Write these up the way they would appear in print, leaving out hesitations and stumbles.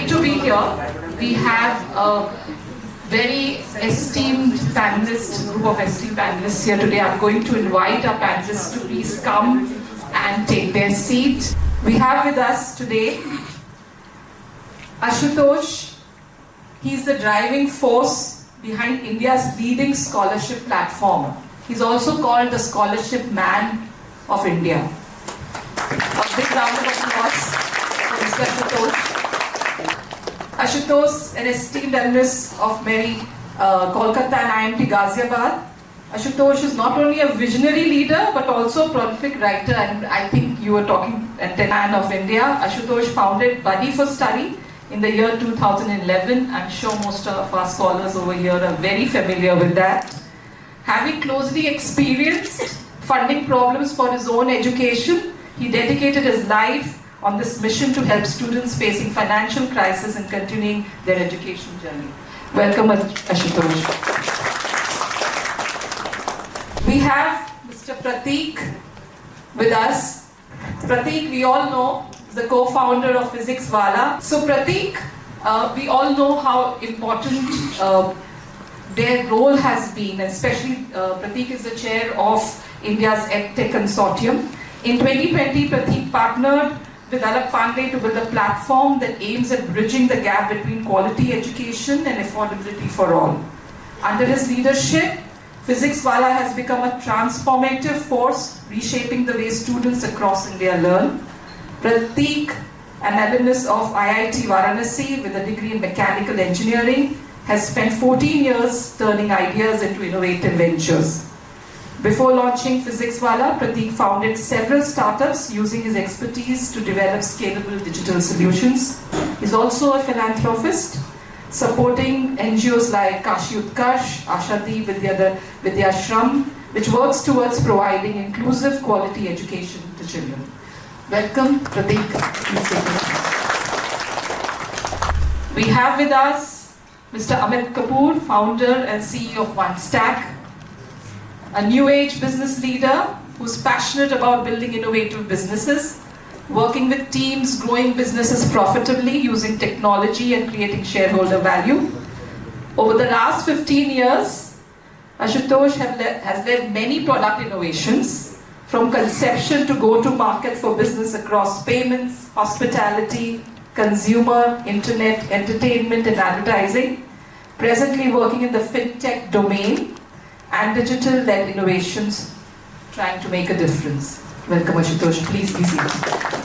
great to be here. We have a very esteemed group of esteemed panelists here today. I'm going to invite our panelists to please come and take their seat. We have with us today Ashutosh. He's the driving force behind India's leading scholarship platform. He's also called the Scholarship Man of India. A big round of applause for Mr. Ashutosh. Ashutosh, an esteemed alumnus of Kolkata and IMT Ghaziabad. Ashutosh is not only a visionary leader but also a prolific writer, and I think you were talking at the man of India. Ashutosh founded Buddy for Study in the year 2011. I'm sure most of our scholars over here are very familiar with that. Having closely experienced funding problems for his own education, he dedicated his life on this mission to help students facing financial crisis and continuing their education journey. Welcome, Ashutosh. We have Mr. Prateek with us. Prateek, we all know, is the co-founder of PhysicsWallah. So Prateek, we all know how important their role has been, especially Prateek is the chair of India's EdTech Consortium. In 2020, Prateek partnered with Alak Pandey to build a platform that aims at bridging the gap between quality education and affordability for all. Under his leadership, PhysicsWallah has become a transformative force, reshaping the way students across India learn. Prateek, an alumnus of IIT Varanasi with a degree in mechanical engineering, has spent 14 years turning ideas into innovative ventures. Before launching PhysicsWallah, Prateek founded several startups using his expertise to develop scalable digital solutions. He's also a philanthropist, supporting NGOs like Kashi Utkarsh, Ashadi Vidyashram, which works towards providing inclusive quality education to children. Welcome, Prateek. We have with us Mr. Amit Kapoor, founder and CEO of OneStack, a new age business leader who's passionate about building innovative businesses, working with teams, growing businesses profitably using technology and creating shareholder value. Over the last 15 years, Ashutosh has led many product innovations, from conception to go-to-market for business across payments, hospitality, consumer, internet, entertainment and advertising, presently working in the fintech domain and digital-led innovations, trying to make a difference. Welcome, Ashutosh. Please be seated.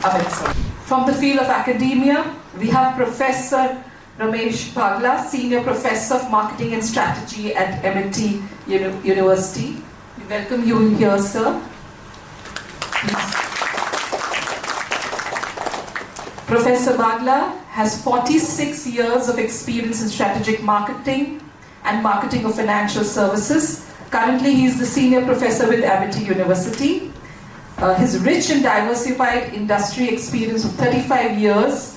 Amit, sir. From the field of academia, we have Professor Ramesh Bagla, Senior Professor of Marketing and Strategy at Amity University. We welcome you here, sir. Please. Professor Bagla has 46 years of experience in strategic marketing and marketing of financial services. Currently, he is the senior professor with Amity University. His rich and diversified industry experience of 35 years,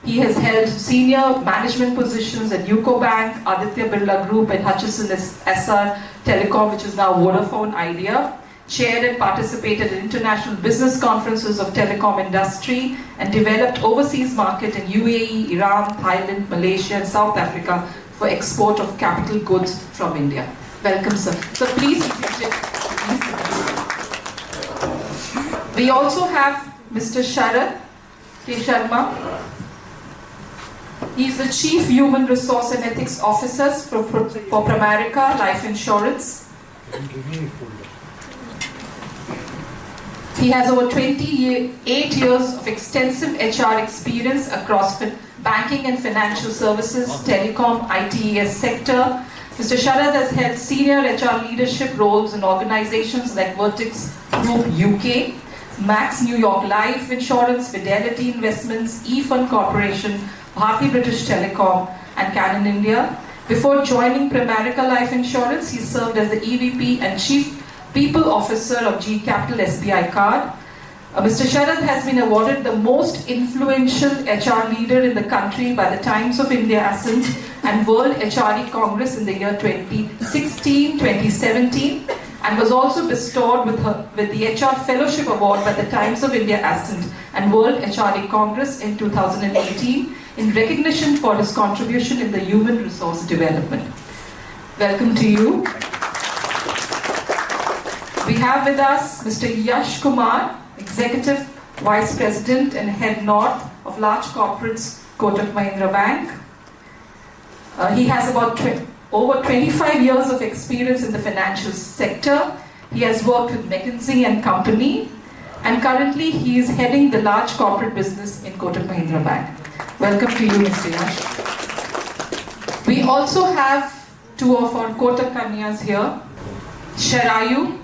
he has held senior management positions at UCO Bank, Aditya Birla Group, and Hutchison SR Telecom, which is now Vodafone Idea. Chaired and participated in international business conferences of telecom industry, and developed overseas market in UAE, Iran, Thailand, Malaysia, and South Africa for export of capital goods from India. Welcome, sir. So please. We also have Mr. Sharad Sharma. He is the Chief Human Resource and Ethics Officer for Pramerica Life Insurance. He has over 28 years of extensive HR experience across banking and financial services, telecom, ITES sector. Mr. Sharad has held senior HR leadership roles in organizations like Vertex Group UK, Max New York Life Insurance, Fidelity Investments, eFund Corporation, Bharti British Telecom, and Canon India. Before joining Pramerica Life Insurance, he served as the EVP and Chief People Officer of G Capital SBI Card. Mr. Sharad has been awarded the most influential HR leader in the country by the Times of India Ascent and World HRE Congress in the year 2016-2017, and was also bestowed with the HR Fellowship Award by the Times of India Ascent and World HRE Congress in 2018. in recognition for his contribution in the human resource development. Welcome to you. We have with us Mr. Yash Kumar, Executive Vice President and Head North of Large Corporates, Kotak Mahindra Bank. He has about over 25 years of experience in the financial sector. He has worked with McKinsey and Company, and currently he is heading the large corporate business in Kotak Mahindra Bank. Welcome to you, Mr. Yash. We also have two of our Kotak Kanyas here. Sharad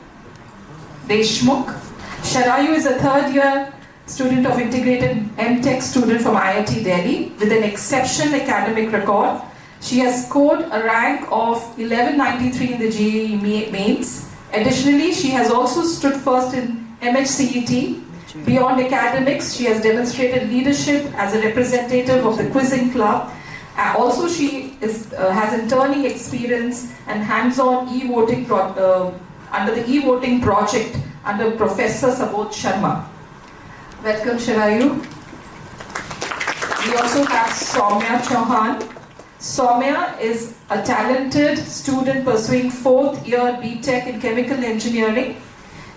Deshmukh. Sharad is a third-year student of integrated M.Tech student from IIT Delhi with an exceptional academic record. She has scored a rank of 1193 in the JEE mains. Additionally, she has also stood first in MHCET. Beyond academics, she has demonstrated leadership as a representative of the quizzing club. Also, she has interning experience and hands-on e-voting under the e-voting project under Professor Sharma. Welcome, Sharad. We also have Soumya Chauhan. Soumya is a talented student pursuing 4th year B.Tech in Chemical Engineering.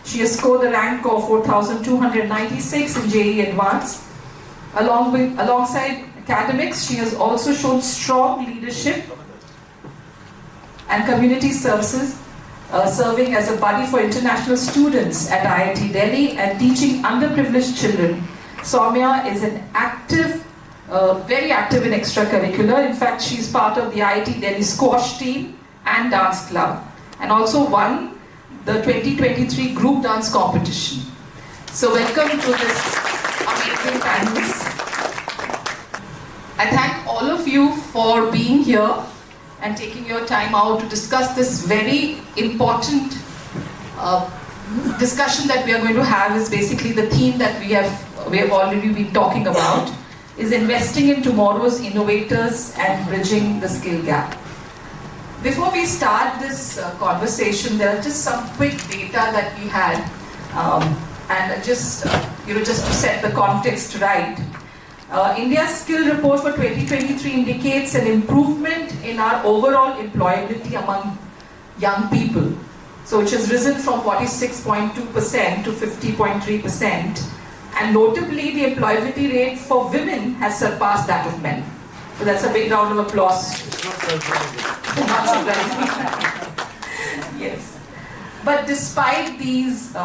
She has scored a rank of 4,296 in JEE Advanced. Alongside academics, she has also shown strong leadership and community services, serving as a buddy for international students at IIT Delhi and teaching underprivileged children. Soumya is an active, very active in extracurricular. In fact, she is part of the IIT Delhi squash team and dance club, and also won the 2023 group dance competition. So welcome to this amazing panelists. I thank all of you for being here and taking your time out to discuss this very important discussion that we are going to have. Is basically the theme that we have already been talking about, is investing in tomorrow's innovators and bridging the skill gap. Before we start this conversation, there are just some quick data that we had, and just to set the context right. India's skill report for 2023 indicates an improvement in our overall employability among young people, so which has risen from 46.2% to 50.3%, and notably the employability rate for women has surpassed that of men. So that's a big round of applause. Not surprising. Yes. But despite these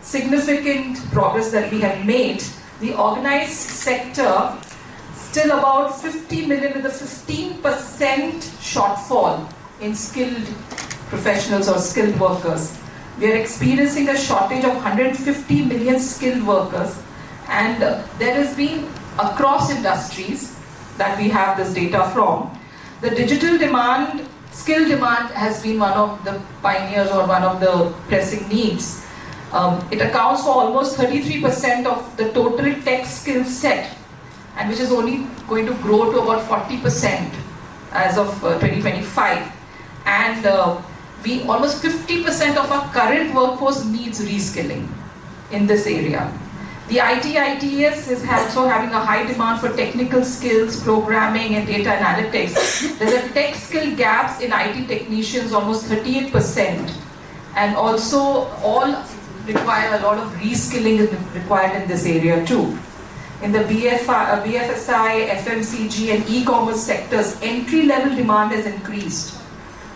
significant progress that we have made, the organized sector still about 50 million with a 15% shortfall in skilled professionals or skilled workers. We are experiencing a shortage of 150 million skilled workers, and there has been across industries that we have this data from. The digital demand, skill demand has been one of the pioneers or one of the pressing needs. It accounts for almost 33% of the total tech skill set, and which is only going to grow to about 40% as of 2025. And almost 50% of our current workforce needs reskilling in this area. The ITS is also having a high demand for technical skills, programming and data analytics. There's a tech skill gaps in IT technicians, almost 38%. And also all require a lot of reskilling is required in this area too. In the BFSI, FMCG and e-commerce sectors, entry-level demand has increased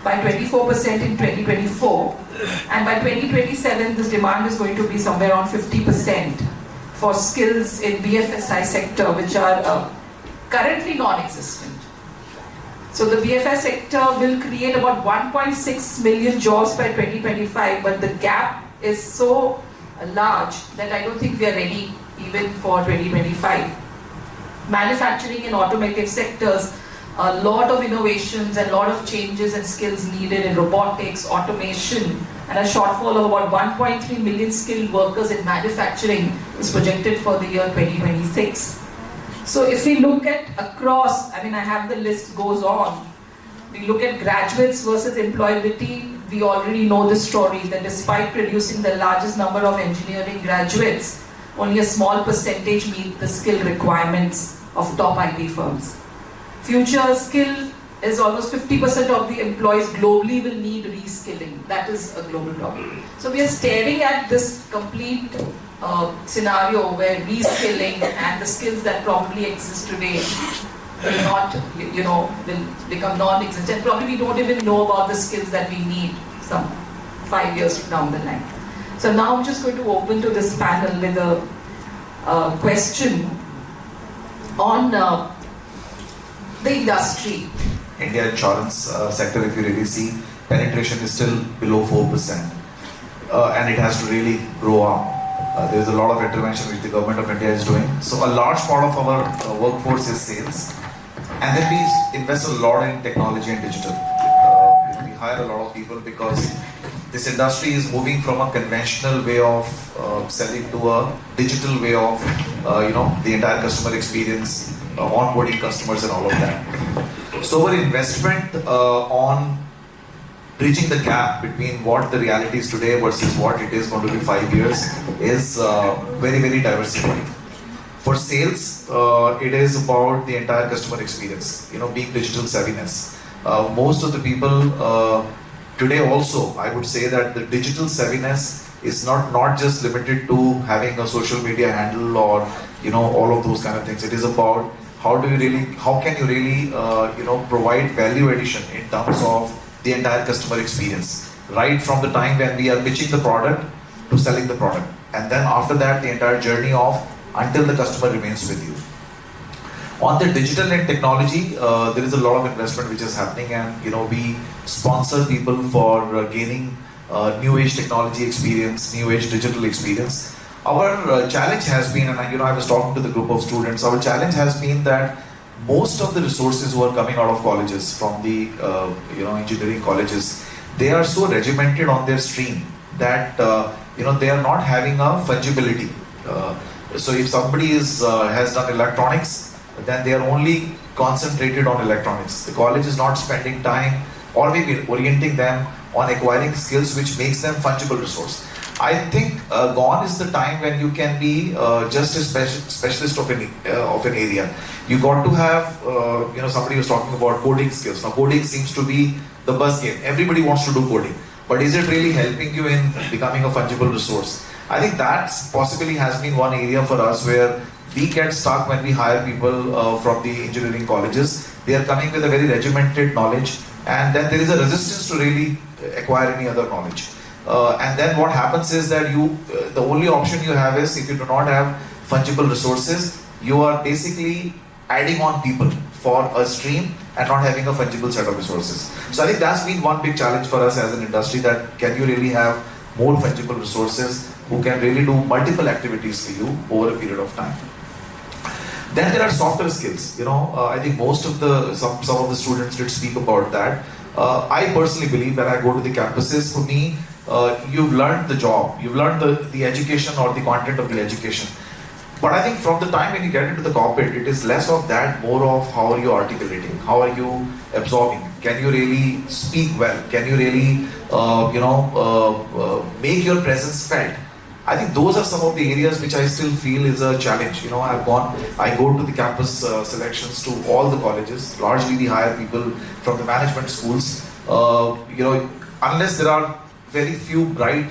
by 24% in 2024. And by 2027, this demand is going to be somewhere around 50%. For skills in BFSI sector, which are currently non-existent. So the BFSI sector will create about 1.6 million jobs by 2025, but the gap is so large that I don't think we are ready even for 2025. Manufacturing and automotive sectors, a lot of innovations and a lot of changes and skills needed in robotics, automation, and a shortfall of about 1.3 million skilled workers in manufacturing is projected for the year 2026. So if we look at across, I have the list goes on. We look at graduates versus employability, we already know the story that despite producing the largest number of engineering graduates, only a small percentage meet the skill requirements of top IT firms. Future skill is almost 50% of the employees globally will need reskilling. That is a global problem. So we are staring at this complete scenario where reskilling and the skills that probably exist today will not, will become non-existent. Probably we don't even know about the skills that we need some 5 years down the line. So now I'm just going to open to this panel with a question on the industry. India insurance sector, if you really see, penetration is still below 4%, and it has to really grow up. There is a lot of intervention which the government of India is doing. So a large part of our workforce is sales, and then we invest a lot in technology and digital. We hire a lot of people because this industry is moving from a conventional way of selling to a digital way of, the entire customer experience, onboarding customers and all of that. So our investment on bridging the gap between what the reality is today versus what it is going to be 5 years is very, very diversified. For sales, it is about the entire customer experience, being digital savviness. Most of the people today also, I would say that the digital savviness is not just limited to having a social media handle or all of those kind of things. It is about how can you really provide value addition in terms of the entire customer experience, right from the time when we are pitching the product to selling the product, and then after that the entire journey of until the customer remains with you. On the digital and technology, there is a lot of investment which is happening, and we sponsor people for gaining new age technology experience, new age digital experience. Our challenge has been, and I was talking to the group of students, our challenge has been that most of the resources who are coming out of colleges, from the engineering colleges, they are so regimented on their stream that they are not having a fungibility. So if somebody has done electronics, then they are only concentrated on electronics. The college is not spending time or maybe orienting them on acquiring skills which makes them fungible resource. I think gone is the time when you can be just a specialist of an area. You got to have, somebody was talking about coding skills. Now coding seems to be the buzz game. Everybody wants to do coding. But is it really helping you in becoming a fungible resource? I think that's possibly has been one area for us where we get stuck when we hire people from the engineering colleges. They are coming with a very regimented knowledge, and then there is a resistance to really acquire any other knowledge. And then what happens is that the only option you have is, if you do not have fungible resources, you are basically adding on people for a stream and not having a fungible set of resources. So I think that's been one big challenge for us as an industry, that can you really have more fungible resources who can really do multiple activities for you over a period of time. Then there are softer skills. I think some of the students did speak about that. I personally believe when I go to the campuses, for me, you've learned the job, you've learned the education or the content of the education. But I think from the time when you get into the cockpit, it is less of that, more of how are you articulating, how are you absorbing, can you really speak well, can you really make your presence felt. I think those are some of the areas which I still feel is a challenge. I go to the campus selections to all the colleges. Largely we hire people from the management schools. Unless there are very few bright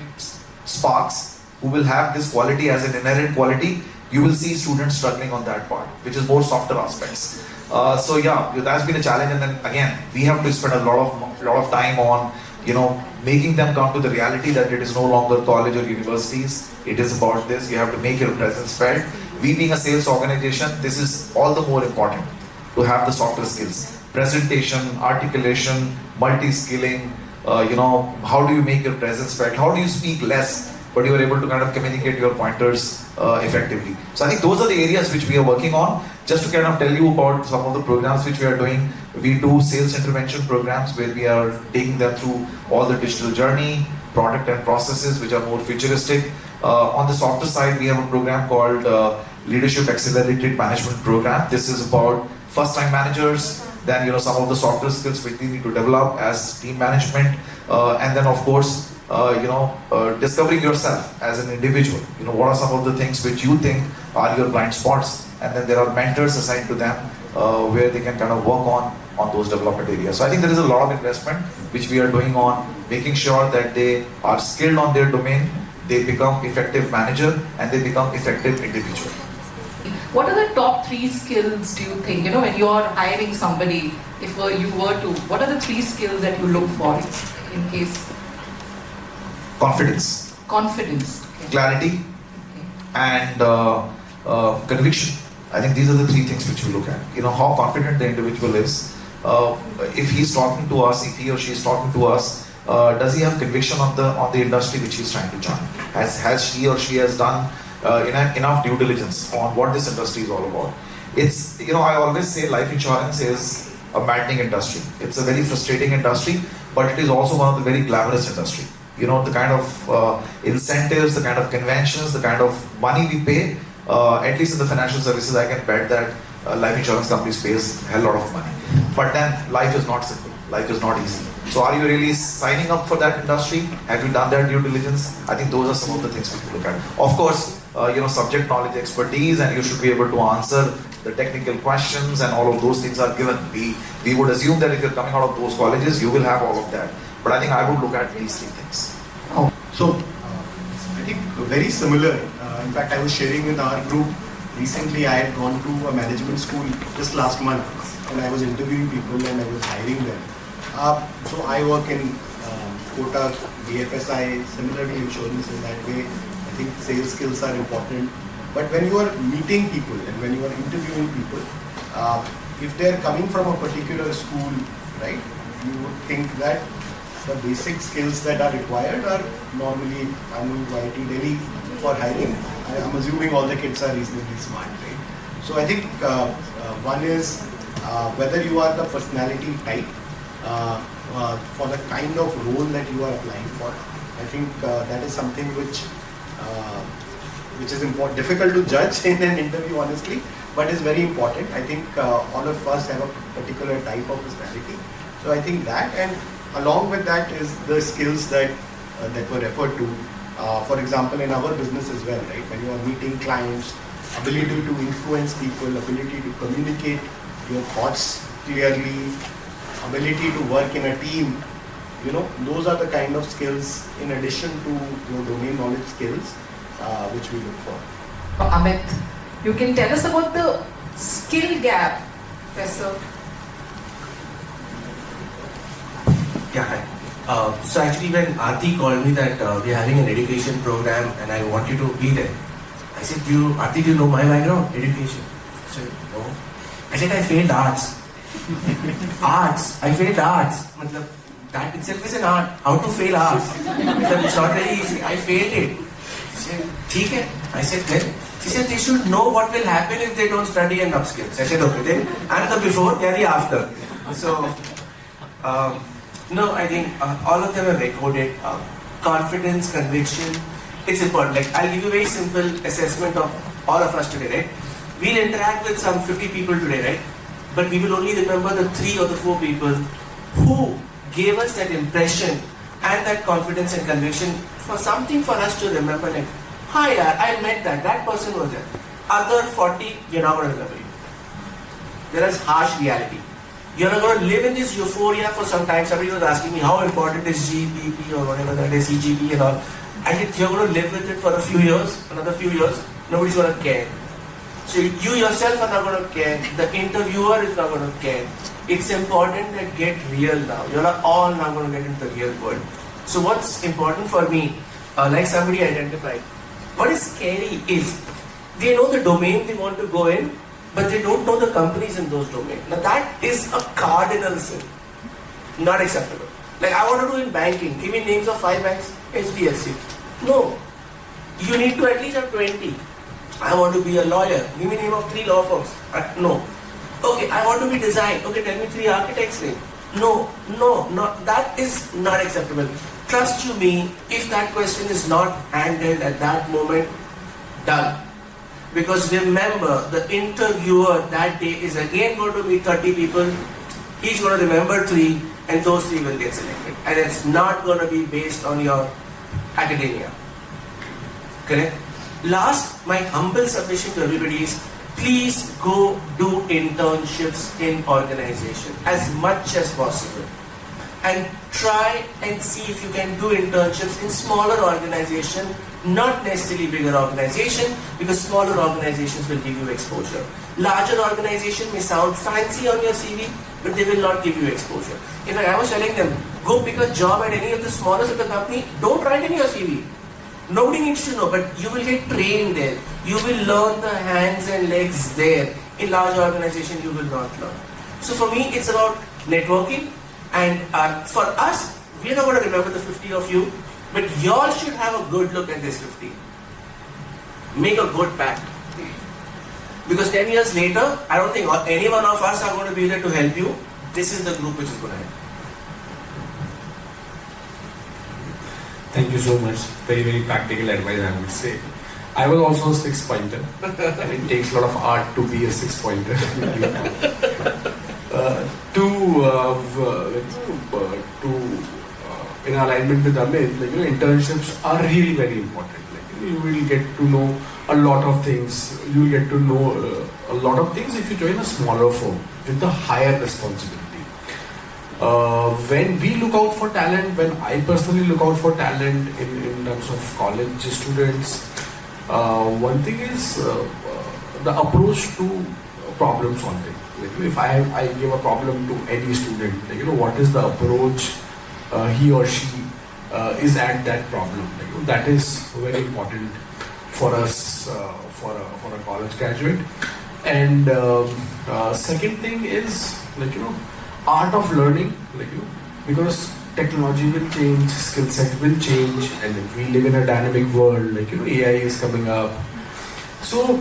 sparks who will have this quality as an inherent quality, you will see students struggling on that part, which is more softer aspects. So yeah, that's been a challenge, and then again, we have to spend a lot of time on making them come to the reality that it is no longer college or universities. It is about this. You have to make your presence felt. We being a sales organization, this is all the more important to have the softer skills. Presentation, articulation, multi-skilling, how do you make your presence felt? How do you speak less, but you are able to kind of communicate your pointers effectively? So I think those are the areas which we are working on. Just to kind of tell you about some of the programs which we are doing, we do sales intervention programs where we are taking them through all the digital journey, product and processes which are more futuristic. On the softer side, we have a program called Leadership Accelerated Management Program. This is about first-time managers, then some of the softer skills which we need to develop as team management, and then of course discovering yourself as an individual. What are some of the things which you think are your blind spots, and then there are mentors assigned to them where they can kind of work on those development areas. So I think there is a lot of investment which we are doing on making sure that they are skilled on their domain, they become effective manager, and they become effective individual. What are the top 3 skills do you think, when you are hiring somebody, if you were to, what are the 3 skills that you look for in case? Confidence. Confidence. Okay. Clarity. Okay. And conviction. I think these are the 3 things which we look at. How confident the individual is. If he's talking to us, if he or she is talking to us, does he have conviction on the industry which he's trying to join? Has he or she has done enough due diligence on what this industry is all about? It's, I always say life insurance is a maddening industry. It's a very frustrating industry, but it is also one of the very glamorous industry. The kind of incentives, the kind of conventions, the kind of money we pay, at least in the financial services, I can bet that life insurance companies pays a hell lot of money. But then life is not simple. Life is not easy. So are you really signing up for that industry? Have you done that due diligence? I think those are some of the things we look at. Of course, subject knowledge, expertise, and you should be able to answer the technical questions, and all of those things are given. We would assume that if you're coming out of those colleges, you will have all of that. But I think I would look at these 3 things. So, I think very similar. In fact, I was sharing with our group, recently I had gone to a management school just last month, and I was interviewing people and I was hiring them. So I work in Kotak, BFSI, similarly insurance in that way. I think sales skills are important. But when you are meeting people and when you are interviewing people, if they are coming from a particular school, right, you would think that the basic skills that are required are normally, I'm going to IIT Delhi for hiring. I'm assuming all the kids are reasonably smart, right? So I think one is whether you are the personality type for the kind of role that you are applying for. I think that is something which is important, difficult to judge in an interview honestly, but is very important. I think all of us have a particular type of personality. So I think that, and along with that is the skills that were referred to. For example, in our business as well, right? When you are meeting clients, ability to influence people, ability to communicate your thoughts clearly, ability to work in a team, those are the kind of skills in addition to your domain knowledge skills which we look for. Amit, you can tell us about the skill gap, Professor. Yeah, hi. So actually when Aarti called me that we're having an education program and I want you to be there, I said, Aarti, do you know my background? Education. She said, no. I said, I failed arts. Arts? I failed arts. That itself is an art. How to fail arts? It's not very easy. I failed it. She said, okay. I said, then? She said, they should know what will happen if they don't study and upskills. I said, okay, then I'm the before, they're the after. So, no, I think all of them are recorded. Confidence, conviction, it's important. Like, I'll give you a very simple assessment of all of us today, right? We'll interact with some 50 people today, right? But we will only remember the 3 or the 4 people who gave us that impression and that confidence and conviction for something for us to remember. Like, hi, I met that person was there. Other 40, you're not going to remember you. There is harsh reality. You're not going to live in this euphoria for some time. Somebody was asking me how important is GPP or whatever that is, CGP and all. I said, you're going to live with it for a few years, another few years, nobody's going to care. So you yourself are not going to care, the interviewer is not going to care. It's important that get real now. You're all now going to get into the real world. So what's important for me, like somebody identified, what is scary is, they know the domain they want to go in, but they don't know the companies in those domains. Now that is a cardinal sin. Not acceptable. Like I want to do in banking, give me names of 5 banks, HDFC. No. You need to at least have 20. I want to be a lawyer, give me name of 3 law firms. No. Okay, I want to be design. Okay, tell me 3 architects' name. No, that is not acceptable. Trust you me, if that question is not handled at that moment, done. Because remember, the interviewer that day is again going to meet 30 people. He's going to remember 3 and those 3 will get selected. And it's not going to be based on your academia. Correct? Last, my humble submission to everybody is, please go do internships in organization as much as possible. And try and see if you can do internships in smaller organization, not necessarily bigger organization, because smaller organizations will give you exposure. Larger organization may sound fancy on your CV, but they will not give you exposure. In fact, I was telling them, go pick a job at any of the smallest of the company, don't write in your CV. Nobody needs to know, but you will get trained there. You will learn the hands and legs there. In large organization, you will not learn. So for me, it's about networking. And for us, we're not going to remember the 50 of you, but you all should have a good look at this 50. Make a good pact. Because 10 years later, I don't think any one of us are going to be there to help you. This is the group which is going to help. Thank you so much. Very, very practical advice, I would say. I was also a 6-pointer, and it takes a lot of art to be a 6-pointer. In alignment with Amit, internships are really very important. You will get to know a lot of things. You will get to know a lot of things if you join a smaller firm with a higher responsibility. When we look out for talent, when I personally look out for talent in terms of college students, one thing is the approach to problem solving. If I give a problem to any student, what is the approach he or she is at that problem? That is very important for us, for a college graduate. And second thing is art of learning, because technology will change, skill set will change, and we live in a dynamic world. AI is coming up. So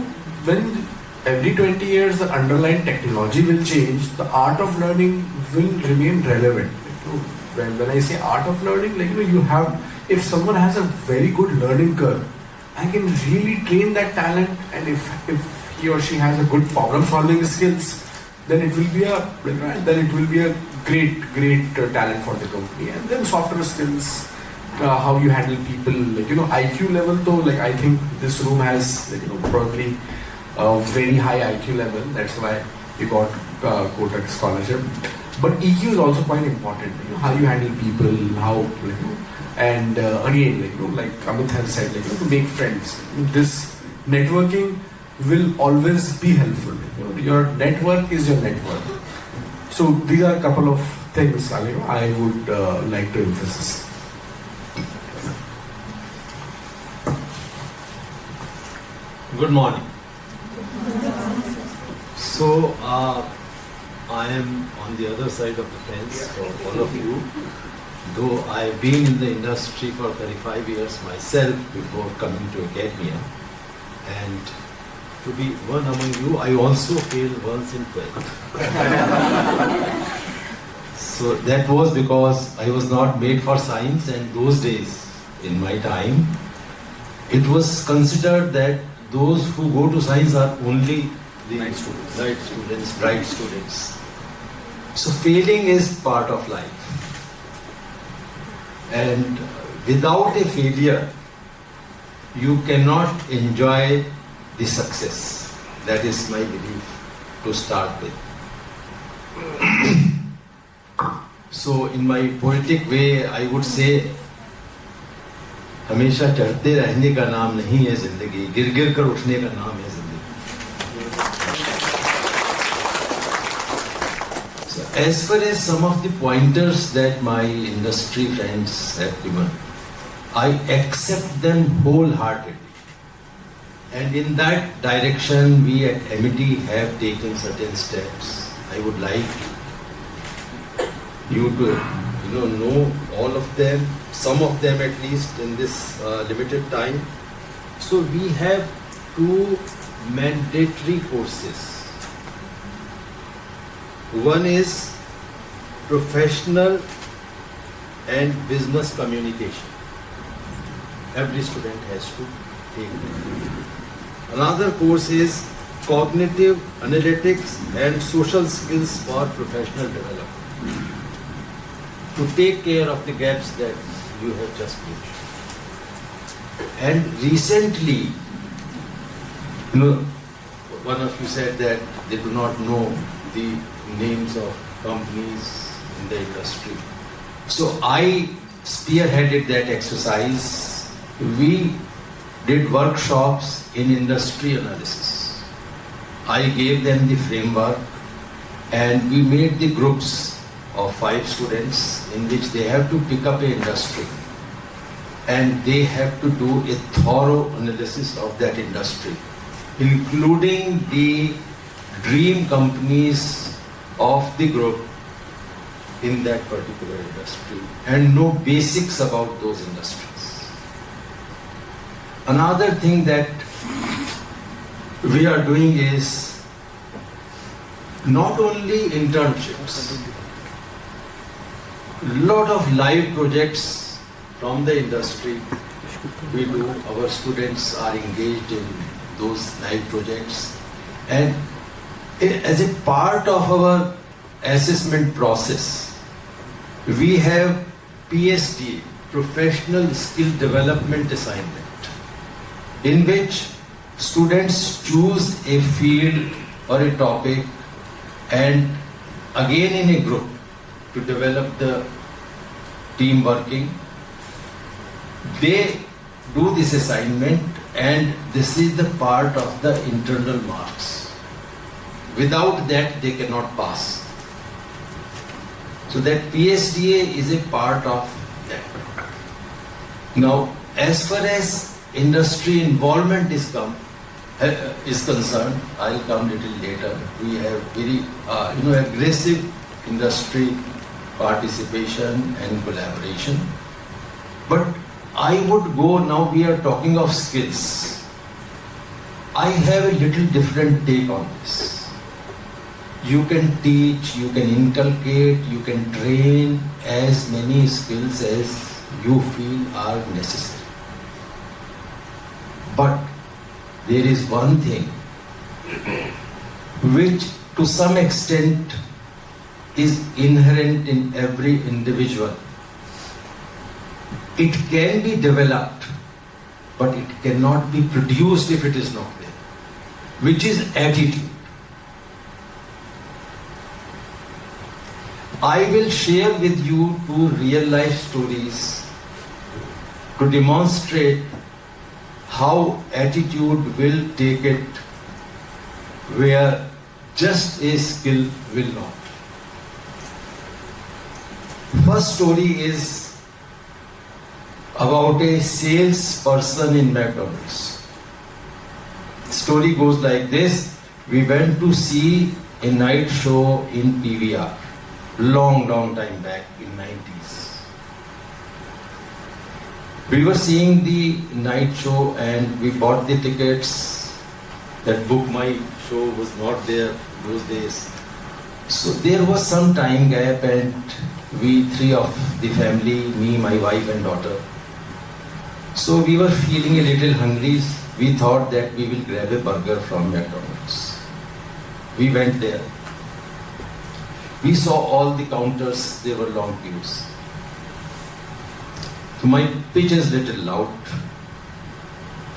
when every 20 years the underlying technology will change, the art of learning will remain relevant. When I say art of learning, you have, if someone has a very good learning curve, I can really train that talent, and if he or she has a good problem solving skills, then it will be a great talent for the company. And then softer skills, how you handle people, IQ level though, I think this room has probably a very high IQ level. That's why we got Kotak scholarship. But EQ is also quite important. How you handle people, how and again, like Amit has said, to make friends. This networking will always be helpful. Your network is your network. So these are a couple of things I would like to emphasize. Good morning. So I am on the other side of the fence for all of you. Though I've been in the industry for 35 years myself before coming to academia, and to be one among you, I also failed once in 12th. So that was because I was not made for science, and those days, in my time, it was considered that those who go to science are only the bright students. So failing is part of life. And without a failure, you cannot enjoy the success. That is my belief to start with. So in my poetic way, I would say, हमेशा चढ़ते रहने का नाम नहीं है जिंदगी, गिर गिर कर उठने का नाम है जिंदगी. So as far as some of the pointers that my industry friends have given, I accept them wholeheartedly. And in that direction, we at Amity have taken certain steps. I would like you to know all of them, some of them at least in this limited time. So we have 2 mandatory courses. One is professional and business communication. Every student has to take it. Another course is cognitive analytics and social skills for professional development, to take care of the gaps that you have just mentioned. And recently, one of you said that they do not know the names of companies in the industry. So I spearheaded that exercise. We did workshops in industry analysis. I gave them the framework and we made the groups of 5 students in which they have to pick up an industry and they have to do a thorough analysis of that industry, including the dream companies of the group in that particular industry and know basics about those industries. Another thing that we are doing is not only internships, lot of live projects from the industry we do. Our students are engaged in those live projects, and as a part of our assessment process, we have PSD, Professional Skill Development Assignment, in which students choose a field or a topic and again in a group to develop the team working. They do this assignment and this is the part of the internal marks. Without that they cannot pass. So that PSDA is a part of that. Now, as far as industry involvement is concerned, I'll come little later. We have very aggressive industry participation and collaboration. But I would go, now we are talking of skills. I have a little different take on this. You can teach, you can inculcate, you can train as many skills as you feel are necessary. But there is one thing which to some extent is inherent in every individual. It can be developed, but it cannot be produced if it is not there, which is attitude. I will share with you 2 real life stories to demonstrate how attitude will take it where just a skill will not. First story is about a salesperson in McDonald's. Story goes like this. We went to see a night show in PVR. Long time back in 90s. We were seeing the night show and we bought the tickets. That Book My Show was not there those days. So there was some time gap and we 3 of the family, me, my wife and daughter. So we were feeling a little hungry. We thought that we will grab a burger from McDonald's. We went there. We saw all the counters, there were long queues. So my pitch is little loud.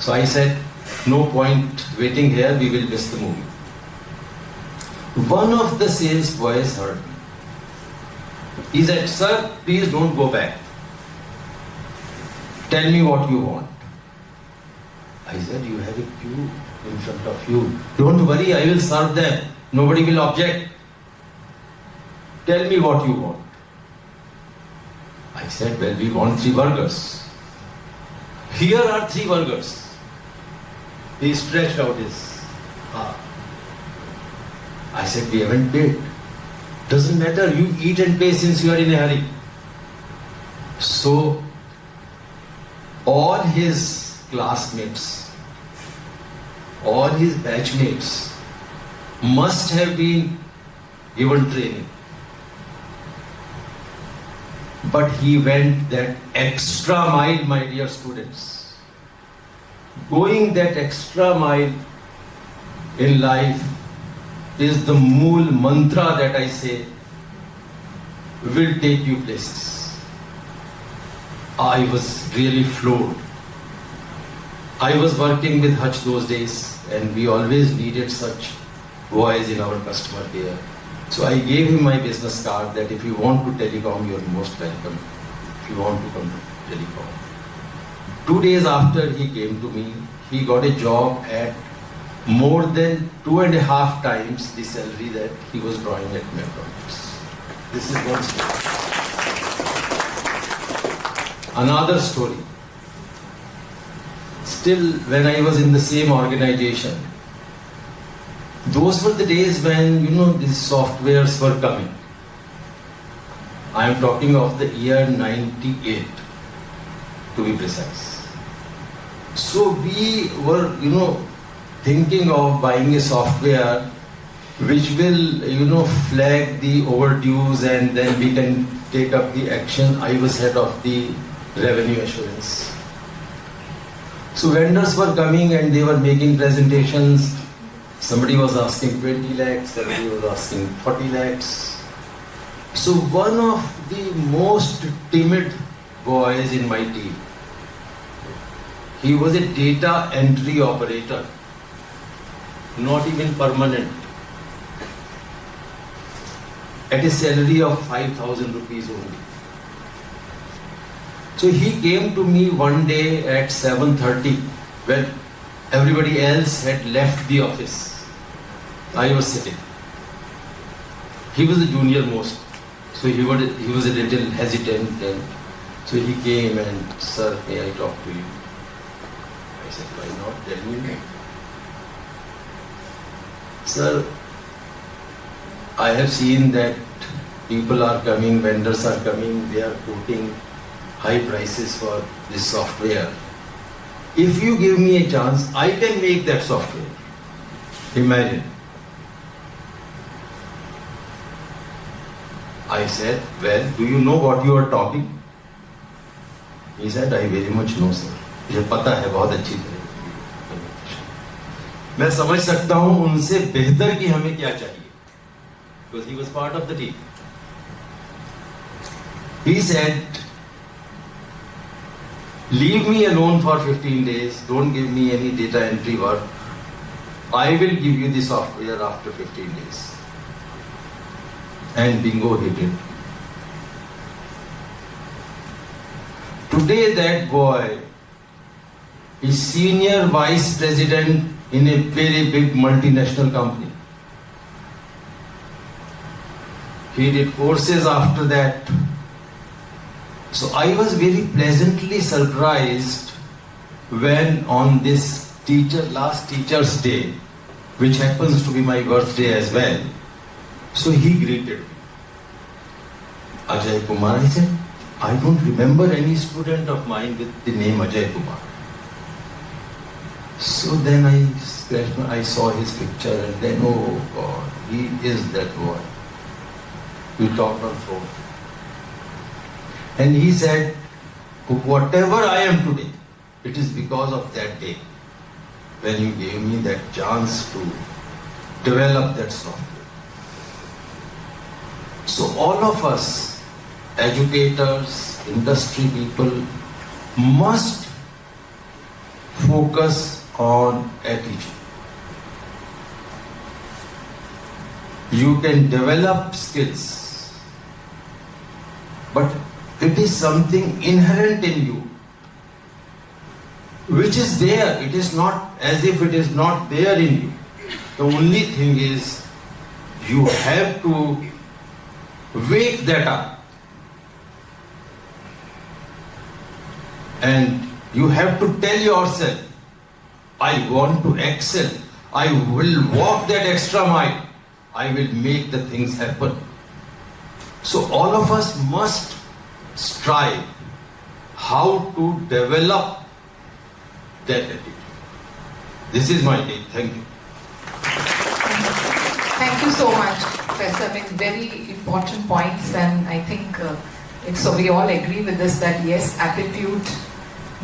So I said, no point waiting here, we will miss the movie. One of the sales boys heard me. He said, sir, please don't go back. Tell me what you want. I said, you have a queue in front of you. Don't worry, I will serve them. Nobody will object. Tell me what you want. I said, well, we want 3 burgers. Here are 3 burgers. He stretched out his arm. I said, we haven't paid. Doesn't matter, you eat and pay since you are in a hurry. So, all his classmates, all his batchmates must have been given training. But he went that extra mile, my dear students. Going that extra mile in life is the mool mantra that I say will take you places. I was really floored. I was working with Hutch those days, and we always needed such boys in our customer care. So I gave him my business card that if you want to telecom, you are most welcome. If you want to come to telecom. 2 days after he came to me, he got a job at more than 2.5 times the salary that he was drawing at McDonald's. This is one story. Another story. Still, when I was in the same organization, those were the days when, these softwares were coming. I am talking of the year 98, to be precise. So we were, thinking of buying a software which will, flag the overdues and then we can take up the action. I was head of the revenue assurance. So vendors were coming and they were making presentations. Somebody was asking 20 lakhs, somebody was asking 40 lakhs. So one of the most timid boys in my team, he was a data entry operator, not even permanent, at a salary of 5,000 rupees only. So he came to me one day at 7:30 when everybody else had left the office. I was sitting. He was the junior most, so he was a little hesitant, and so he came and, "Sir, may I talk to you?" I said, "Why not? Tell me." "Sir, I have seen that people are coming, vendors are coming, they are quoting high prices for this software. If you give me a chance, I can make that software." Imagine. I said, "Well, do you know what you are talking?" He said, "I very much know, sir. मुझे पता है बहुत अच्छी तरह। मैं समझ सकता हूँ उनसे बेहतर कि हमें क्या चाहिए." Because he was part of the team. He said, "Leave me alone for 15 days. Don't give me any data entry work. I will give you the software after 15 days. And bingo, he did. Today that boy is senior vice president in a very big multinational company. He did courses after that. So I was very pleasantly surprised when on this last Teacher's Day, which happens to be my birthday as well, so he greeted me. "Ajay Kumar," I said, "I don't remember any student of mine with the name Ajay Kumar." So then I saw his picture and then, oh God, he is that boy. We talked on phone. And he said, "Whatever I am today, it is because of that day when you gave me that chance to develop that software." So all of us, educators, industry people, must focus on attitude. You can develop skills, but it is something inherent in you, which is there. It is not as if it is not there in you. The only thing is you have to wake that up. And you have to tell yourself, "I want to excel. I will walk that extra mile. I will make the things happen." So all of us must strive how to develop that attitude. This is my take. Thank you. Thank you so much, Professor. I mean, very important points, and I think so we all agree with this that yes, aptitude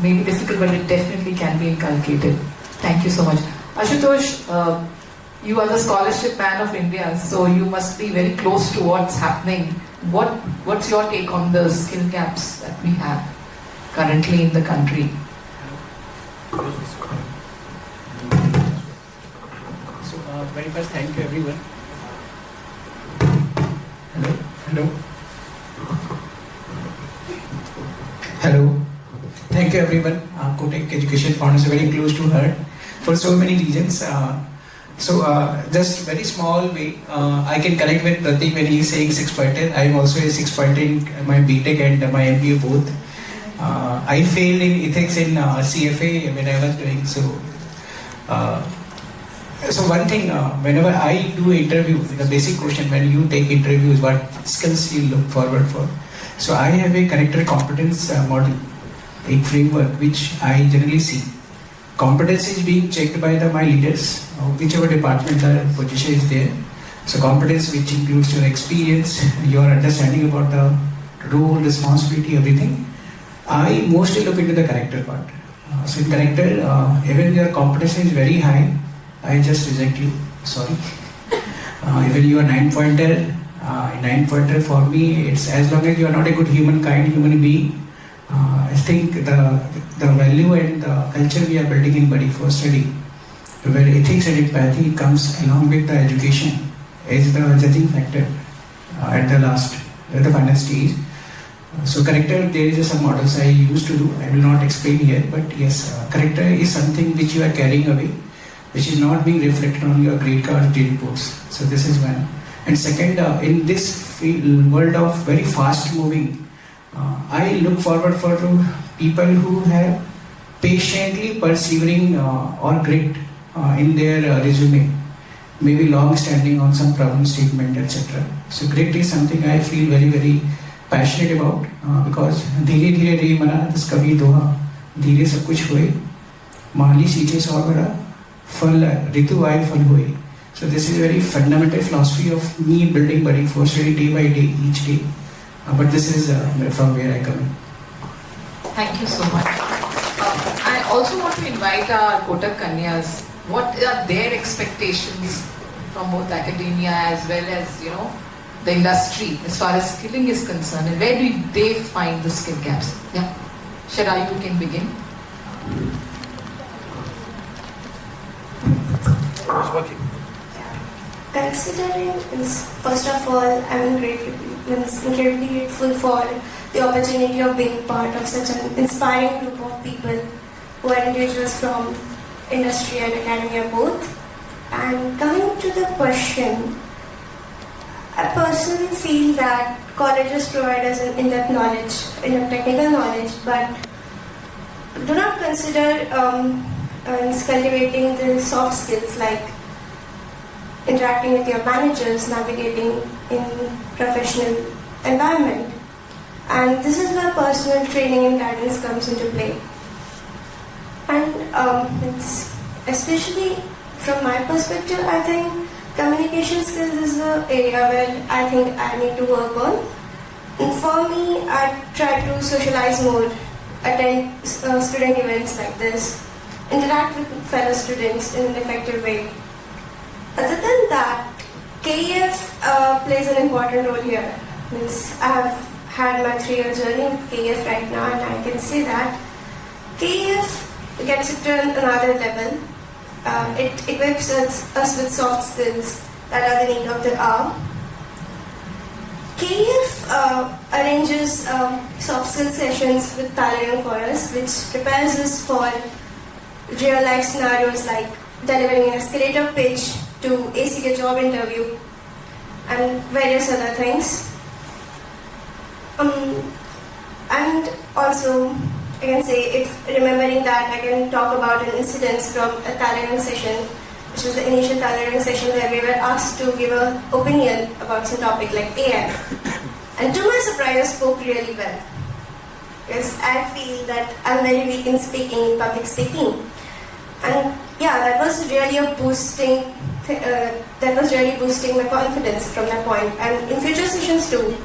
may be difficult, but it definitely can be inculcated. Thank you so much. Ashutosh, you are the scholarship man of India, so you must be very close to what's happening. What's your take on the skill gaps that we have currently in the country? Very first, thank you everyone. Hello. Thank you everyone. Kotak Education Foundation is very close to heart for so many reasons. Just very small way, I can connect with Prateek when he is saying 6.10. I am also a 6.10 in my BTech and my MBA both. I failed in ethics in CFA when I was doing so. So one thing, whenever I do interview, the basic question when you take interviews, what skills you look forward for. So I have a character competence model, a framework which I generally see. Competence is being checked by my leaders, whichever department the position is there. So competence which includes your experience, your understanding about the role, responsibility, everything. I mostly look into the character part. So in character, even your competence is very high, I just reject you, sorry. Even you are 9-pointer, 9-pointer for me, it's as long as you are not a good human being. I think the value and the culture we are building in Body for Study, where ethics and empathy comes along with the education, is the judging factor at the final stage. So character, there is some models I used to do, I will not explain here, but yes, character is something which you are carrying away, which is not being reflected on your grade card reports. So this is one. And second, in this world of very fast moving, I look forward for people who have patiently persevering or grit in their resume, maybe long standing on some problem statement, etc. So grit is something I feel very, very passionate about because धीरे धीरे रे मना दस कभी दोहा धीरे सब कुछ हुए माली सींचे सौ बड़ा फल ऋतु आए फल हुए. So this is a very fundamental philosophy of me building Body for Study day by day, each day. But this is from where I come in. Thank you so much. I also want to invite our Kotak Kanyas. What are their expectations from both academia as well as, the industry as far as skilling is concerned, and where do they find the skill gaps? Yeah, Sharad, you can begin. It's working. Considering, first of all, I'm incredibly grateful for the opportunity of being part of such an inspiring group of people who are individuals from industry and academia both. And coming to the question, I personally feel that colleges provide us an in-depth knowledge, in-depth technical knowledge, but do not consider cultivating the soft skills like interacting with your managers, navigating in professional environment. And this is where personal training and guidance comes into play. And it's especially from my perspective, I think communication skills is an area where I think I need to work on. And for me, I try to socialize more, attend student events like this, interact with fellow students in an effective way. Other than that, KEF plays an important role here. I have had my 3-year journey with KEF right now, and I can say that KEF gets it to another level. It equips us with soft skills that are the need of the hour. KEF arranges soft skill sessions with tailoring for us, which prepares us for real life scenarios like delivering an escalator pitch to a job interview and various other things. And also, I can say, if remembering that, I can talk about an incident from a tailoring session, which was the initial tailoring session where we were asked to give an opinion about some topic like AI. And to my surprise, I spoke really well. Because I feel that I'm very weak in speaking, in public speaking. And yeah, that was really boosting my confidence from that point. And in future sessions too,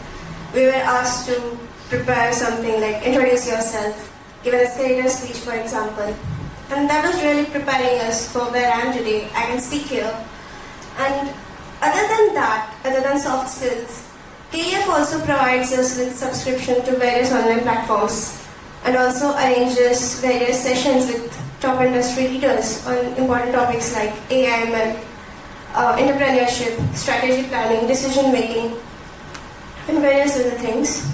we were asked to prepare something like introduce yourself, give an escalator speech, for example. And that was really preparing us for where I am today. I can speak here. And other than that, other than soft skills, KEF also provides us with subscription to various online platforms and also arranges various sessions with top industry leaders on important topics like AI/ML, entrepreneurship, strategic planning, decision making, and various other things.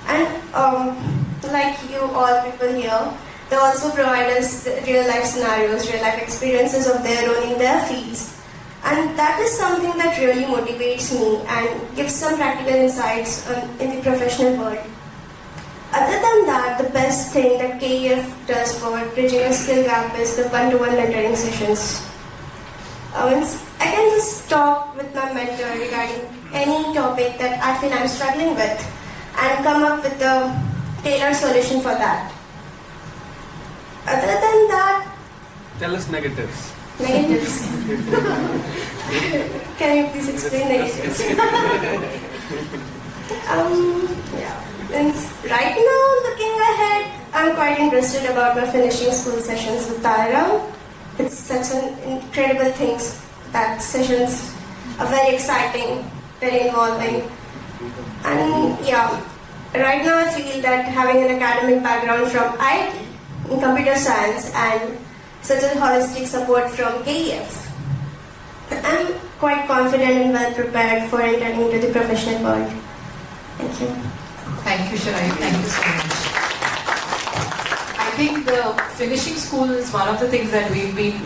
And like you all people here, they also provide us real life scenarios, real life experiences of their own in their fields. And that is something that really motivates me and gives some practical insights in the professional world. Other than that, the best thing that KEF does for bridging a skill gap is the one-to-one mentoring sessions. I can just talk with my mentor regarding any topic that I feel I'm struggling with and come up with a tailored solution for that. Other than that, Tell us negatives. negatives. Can you please explain negatives? Right now, looking ahead, I'm quite interested about my finishing school sessions with Tara. It's such an incredible thing. That sessions are very exciting, very involving. And yeah, right now I feel that having an academic background from IT in computer science and such a holistic support from KEF, I'm quite confident and well prepared for entering into the professional world. Thank you. Thank you, Sharad. Thank you so much. I think the finishing school is one of the things that we've been,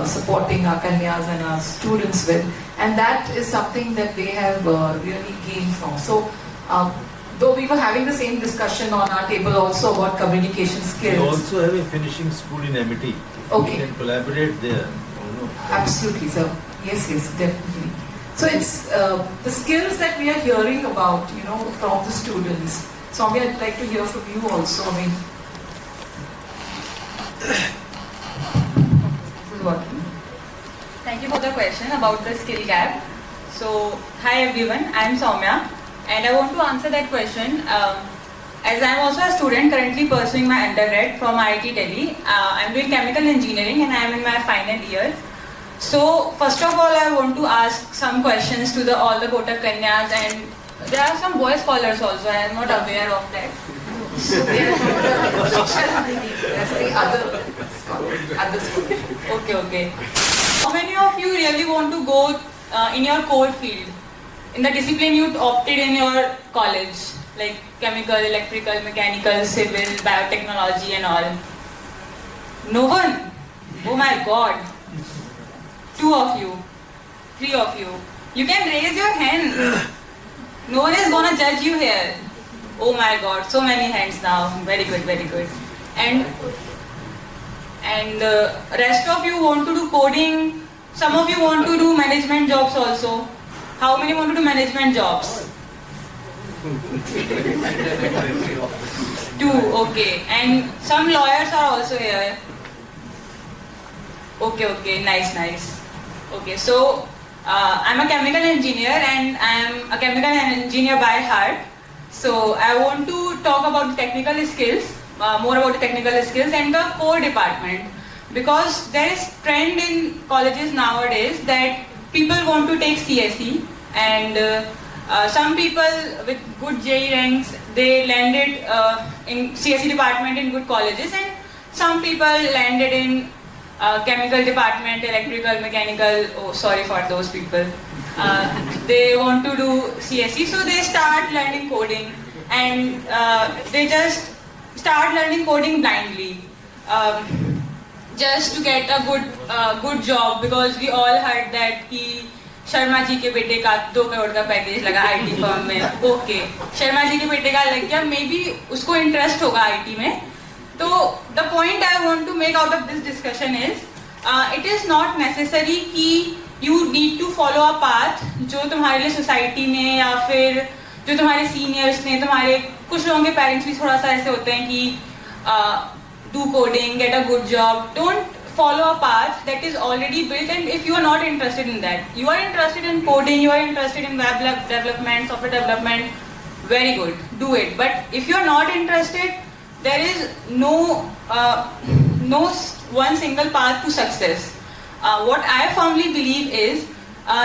supporting our Kanyas and our students with, and that is something that they have really gained from. So, though we were having the same discussion on our table also about communication skills. We also have a finishing school in Amity. Okay. We can collaborate there. Absolutely, sir. Yes, definitely. So it's the skills that we are hearing about, from the students. So I'd like to hear from you also. I mean, thank you for the question about the skill gap. So, hi everyone, I am Soumya and I want to answer that question. As I am also a student currently pursuing my undergrad from IIT Delhi, I am doing chemical engineering and I am in my final year. So, first of all, I want to ask some questions to all the Kotak Kanyas, and there are some boy scholars also, I am not aware of that. so they are Shiksha Nidhi. That's the other school. Okay. How many of you really want to go in your core field, in the discipline you opted in your college, like chemical, electrical, mechanical, civil, biotechnology and all? No one? Oh my god. 2 of you, 3 of you. You can raise your hand. No one is gonna judge you here. Oh my god, so many hands now. Very good, very good. And rest of you want to do coding. Some of you want to do management jobs also. How many want to do management jobs? 2, okay. And some lawyers are also here. Okay, nice. Okay, so I'm a chemical engineer and I'm a chemical engineer by heart. So I want to talk about the technical skills, more about the technical skills and the core department. Because there is trend in colleges nowadays that people want to take CSE, and some people with good JEE ranks, they landed in CSE department in good colleges, and some people landed in chemical department, electrical, mechanical. Oh, sorry for those people. They want to do CSE, so they start learning coding, and they just start learning coding blindly, just to get a good job, because we all heard that कि शर्मा जी के बेटे का 2 करोड़ का package लगा IT firm में. Okay, Sharma ji के बेटे का लग गया, मे बी उसको इंटरेस्ट होगा IT में. तो the point I want to make out of this discussion is it is not necessary कि you need to follow a path जो तुम्हारे लिए सोसाइटी ने या फिर जो तुम्हारे सीनियर्स ने, तुम्हारे कुछ लोगों के पेरेंट्स भी थोड़ा सा ऐसे होते हैं कि do coding, get a good job. Don't follow a path that is already built, and if you are not interested in that, you are interested in coding, you are interested in web development, software development, very good, do it. But if you are not interested, there is no one single path to success. What I firmly believe is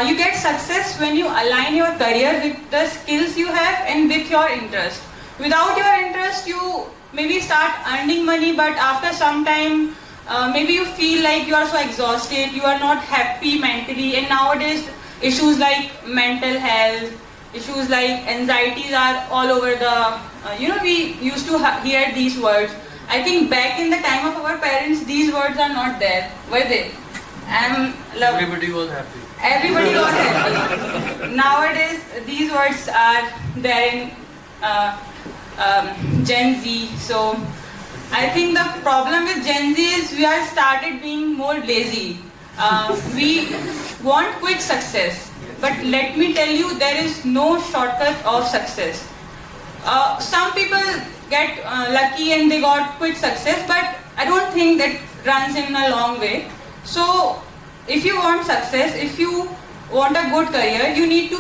you get success when you align your career with the skills you have and with your interest. Without your interest, you maybe start earning money, but after some time maybe you feel like you are so exhausted, you are not happy mentally, and nowadays issues like mental health, issues like anxieties are all over the, we used to hear these words. I think back in the time of our parents, these words are not there, were they? Everybody was happy. Everybody was happy. Nowadays, these words are there in Gen Z. So, I think the problem with Gen Z is we are started being more lazy. We want quick success, but let me tell you, there is no shortcut of success. Some people get lucky and they got quick success, but I don't think that runs in a long way. So, if you want success, if you want a good career, you need to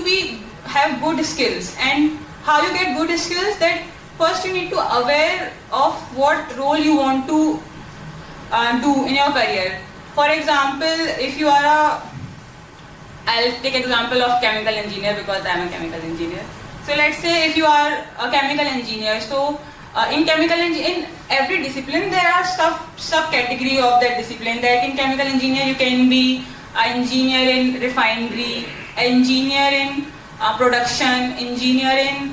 have good skills. And how you get good skills? That first you need to aware of what role you want to do in your career. For example, if you are I'll take example of chemical engineer because I am a chemical engineer. So let's say if you are a chemical engineer, so in every discipline there are subcategory of that discipline. Like in chemical engineer you can be an engineer in refinery, engineer in production, engineer in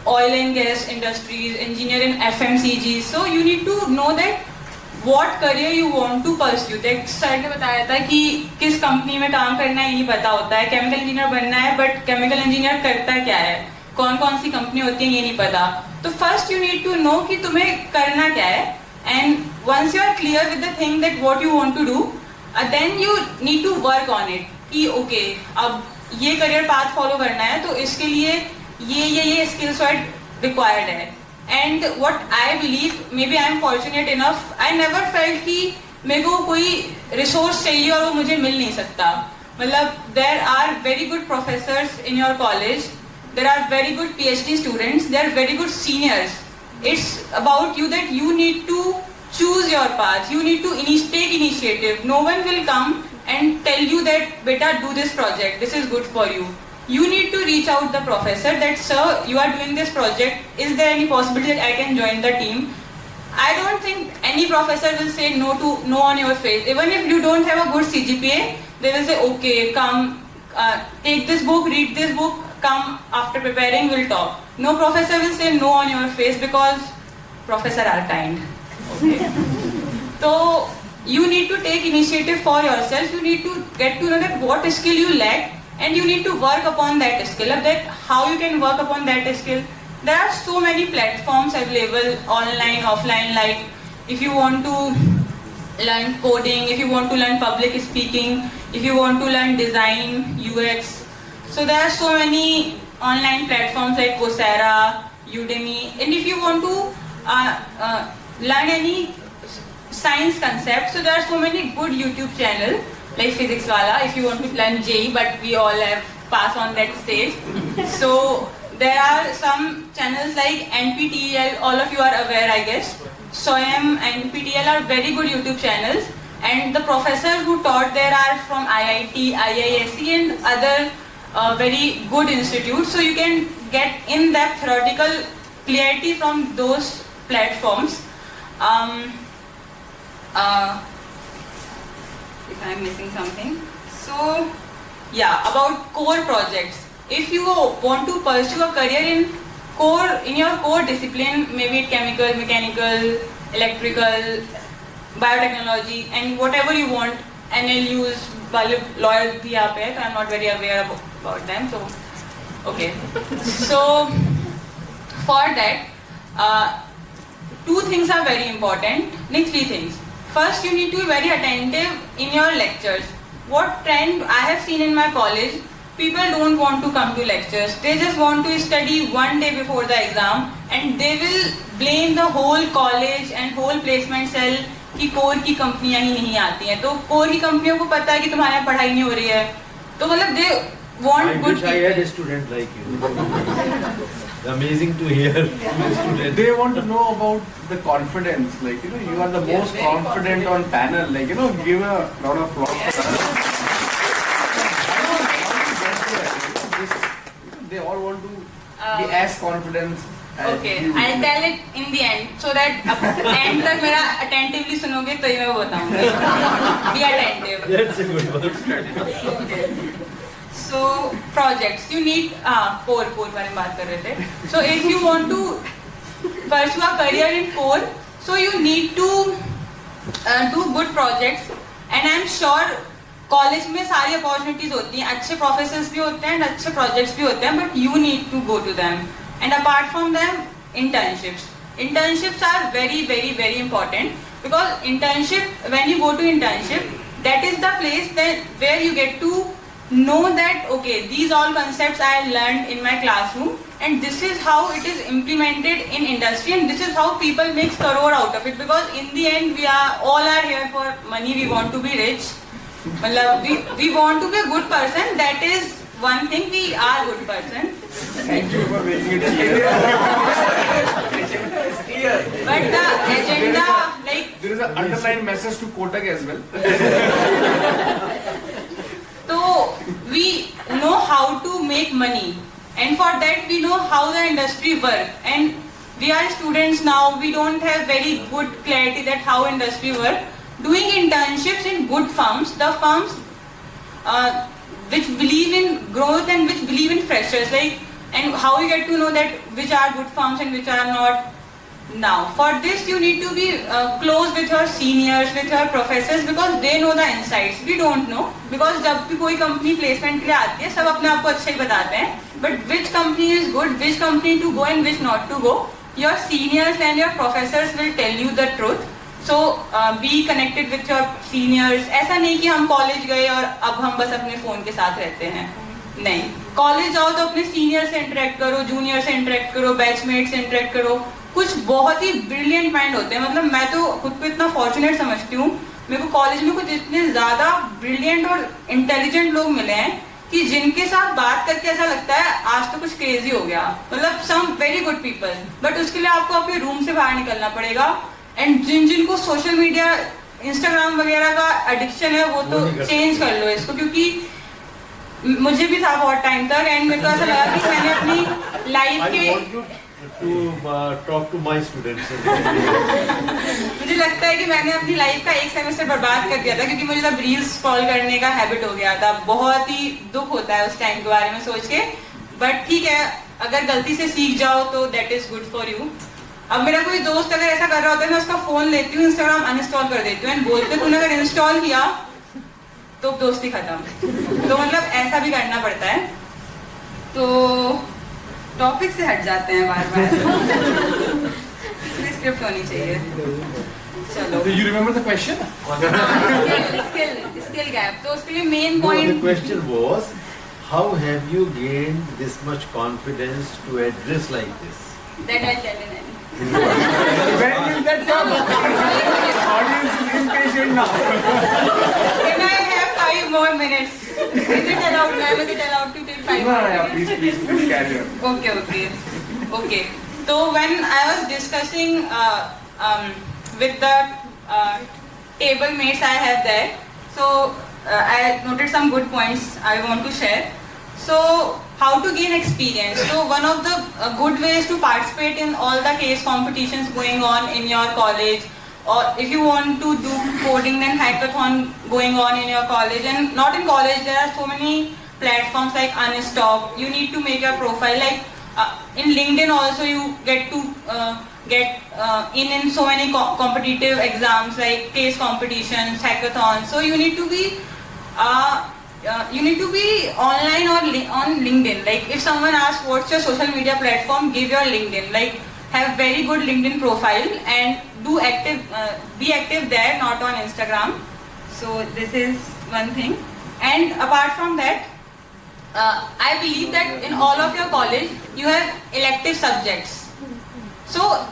oil and gas industries, engineer in FMCG. So you need to know that what career you want to pursue. एक sir ने बताया था कि किस company में काम करना है ये नहीं पता होता है, केमिकल इंजीनियर बनना है बट केमिकल इंजीनियर करता क्या है, कौन कौन सी कंपनी होती है ये नहीं पता. तो first you need to know कि तुम्हें करना क्या है, and once you are clear with the thing that what you want to do, then you need to work on it कि ओके अब ये करियर पाथ फॉलो करना है तो इसके लिए ये स्किल्स रिक्वायर्ड है. And what I believe, maybe I am fortunate enough, I never felt कि मेरे को कोई resource चाहिए और वो मुझे मिल नहीं सकता. मतलब there are very good professors in your college, there are very good PhD students, there are very good seniors. It's about you that you need to choose your path, you need to take initiative. No one will come and tell you that beta do this project, this is good for you. You need to reach out the professor that sir, you are doing this project, is there any possibility that I can join the team? I don't think any professor will say no on your face. Even if you don't have a good CGPA, they will say okay, come take this book, read this book, come after preparing we'll talk. No professor will say no on your face because professors are kind. Okay. So you need to take initiative for yourself. You need to get to know that what skill you lack, and you need to work upon that skill. That how you can work upon that skill. There are so many platforms available, online, offline. Like if you want to learn coding, if you want to learn public speaking, if you want to learn design, UX. So there are so many online platforms like Coursera, Udemy. And if you want to learn any science concept, so there are so many good YouTube channels like PhysicsWallah if you want to learn JEE, but we all have passed on that stage. So there are some channels like NPTEL, all of you are aware I guess. SOYM and NPTEL are very good YouTube channels, and the professors who taught there are from IIT, IISc and other very good institutes. So you can get in-depth theoretical clarity from those platforms. If I am missing something. So, yeah, about core projects. If you want to pursue a career in your core discipline, maybe chemical, mechanical, electrical, biotechnology, and whatever you want, NLUs, lawyer bhi yahan pe hai, so I am not very aware about them. So, okay. So, for that, two things are very important. Three things. First, you need to be very attentive in your lectures. What trend I have seen in my college, people don't want to come to lectures. They just want to study one day before the exam, and they will blame the whole college and whole placement cell कि core की कंपनियां ही नहीं आती हैं. तो core की कंपनियों को पता है कि तुम्हारे यहाँ पढ़ाई नहीं हो रही है. तो मतलब they want good people. I had a student like you. Amazing to hear. They want to know about the confidence, like you are the most confident on panel, like give a lot of applause. They all want to be as confident Okay, I'll tell it in the end so that end तक मेरा attentively सुनोगे तो ही मैं वो बताऊँगी. Be attentive. That's a good one. Okay. So projects, you need core बारे में बात कर रहे थे. So if you want to pursue a career in core, so you need to do good projects, and I'm sure college में सारी opportunities होती हैं, अच्छे प्रोफेसर्स भी होते हैं, अच्छे प्रोजेक्ट्स भी होते हैं, but you need to go to them. And apart from them, internships are very very very important, because internship, when you go to internship, that is the place that where you get to know that okay, these all concepts I learned in my classroom, and this is how it is implemented in industry, and this is how people make crore out of it, because in the end we are all here for money. We want to be rich. We want to be a good person. That is one thing. We are a good person. Thank you for making it clear. But the agenda, like, there is an underlying message to Kotak as well. so we know how to make money, and for that we know how the industry works. And we are students now. We don't have very good clarity that how industry works. Doing internships in good firms, the firms which believe in growth and which believe in freshers, like, and how you get to know that which are good firms and which are not. Now, for this you need to be close with your seniors, with your professors, because they know the insights. We don't know, because जब भी कोई company placement के लिए आती है, सब अपने आप को अच्छे ही बताते हैं. But which company is good, which company to go and which not to go, your seniors and your professors will tell you the truth. So be connected with your seniors. ऐसा नहीं कि हम कॉलेज गए और अब हम बस अपने फोन के साथ रहते हैं. नहीं, कॉलेज जाओ तो अपने सीनियर से इंटरेक्ट करो, जूनियर से इंटरेक्ट करो, बैचमेट से इंटरेक्ट करो. कुछ बहुत ही ब्रिलियंट माइंड होते हैं. मतलब मैं तो खुद को इतना फॉर्चुनेट समझती हूँ. मेरे को कॉलेज में कुछ इतने ज्यादा ब्रिलियंट और इंटेलिजेंट लोग मिले हैं कि जिनके साथ बात करके ऐसा लगता है आज तो कुछ क्रेजी हो गया. मतलब some very good people. But उसके लिए आपको अपने रूम से बाहर निकलना पड़ेगा. एंड जिनको सोशल मीडिया, इंस्टाग्राम वगैरह का एडिक्शन है, वो तो चेंज कर लो इसको, क्योंकि मुझे भी था बहुत टाइम तक. एंड मेरे को ऐसा लगा कि मैंने अपनी लाइफ के talk to my students. मुझे लगता है कि मैंने अपनी लाइफ का एक सेमेस्टर बर्बाद कर दिया था, क्योंकि मुझे तब रील्स स्क्रॉल करने का हैबिट हो गया था. बहुत ही दुख होता है उस टाइम के बारे में सोच के. बट ठीक है, अगर गलती से सीख जाओ तो that is good for you. अब मेरा कोई दोस्त अगर ऐसा कर रहा होता है, मैं उसका फोन लेती हूँ, इंस्टाग्राम अनइंस्टॉल कर देती हूँ, एंड बोलते तूने अगर इंस्टॉल किया तो दोस्ती खत्म. तो मतलब ऐसा भी करना पड़ता है. तो टॉपिक से हट जाते हैं बार बार. स्क्रिप्ट होनी चाहिए. चलो. Do you remember the question? Skill gap. तो उसके लिए main point. The question was, how have you gained this much confidence to address like this? That I'll tell you then. When will that come? Audience is impatient now. Can I have 5 more minutes? Is it allowed? Is it allowed to take 5 more minutes? Please carry on. Okay. So when I was discussing with the table mates I have there, so I noted some good points I want to share. So how to gain experience? So one of the good ways to participate in all the case competitions going on in your college, or if you want to do coding, then hackathon going on in your college. And not in college, there are so many platforms like Unstock. You need to make your profile. Like in LinkedIn also you get to get in so many competitive exams like case competitions, hackathons. So you need to be online or on LinkedIn. Like if someone asks what's your social media platform, give your LinkedIn. Like have very good LinkedIn profile and be active there, not on Instagram. So this is one thing. And apart from that, I believe that in all of your college you have elective subjects. So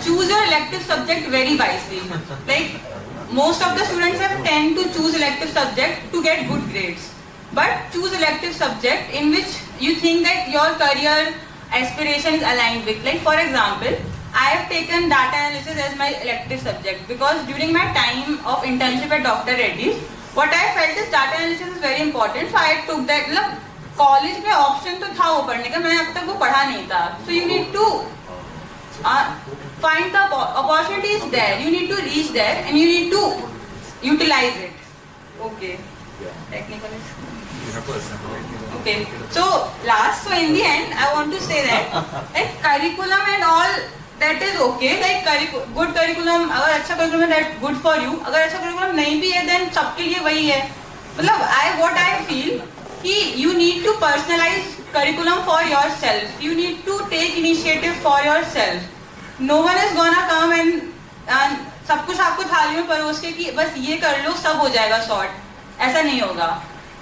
choose your elective subject very wisely. Like most of the students have tend to choose elective subject to get good grades. But choose elective subject in which you think that your career aspiration is aligned with. Like for example, I have taken data analysis as my elective subject because during my time of internship at Dr. Reddy's, what I felt is data analysis is very important. So I took that. College में option तो था वो पढ़ने का, मैंने अब तक वो पढ़ा नहीं था. So you need to find the opportunity is there. You need to reach there and you need to utilize it. Okay. Technical is okay. So in the end, I want to say that like curriculum and all that is okay. Like good curriculum, अगर अच्छा curriculum है that good for you. अगर अच्छा curriculum नहीं भी है then सबके लिए वही है. मतलब what I feel कि you need to personalize curriculum for yourself. You need to take initiative for yourself. No one is gonna come and सब कुछ आपको थाली में परोस के कि बस ये कर लो सब हो जाएगा सॉर्ट. ऐसा नहीं होगा.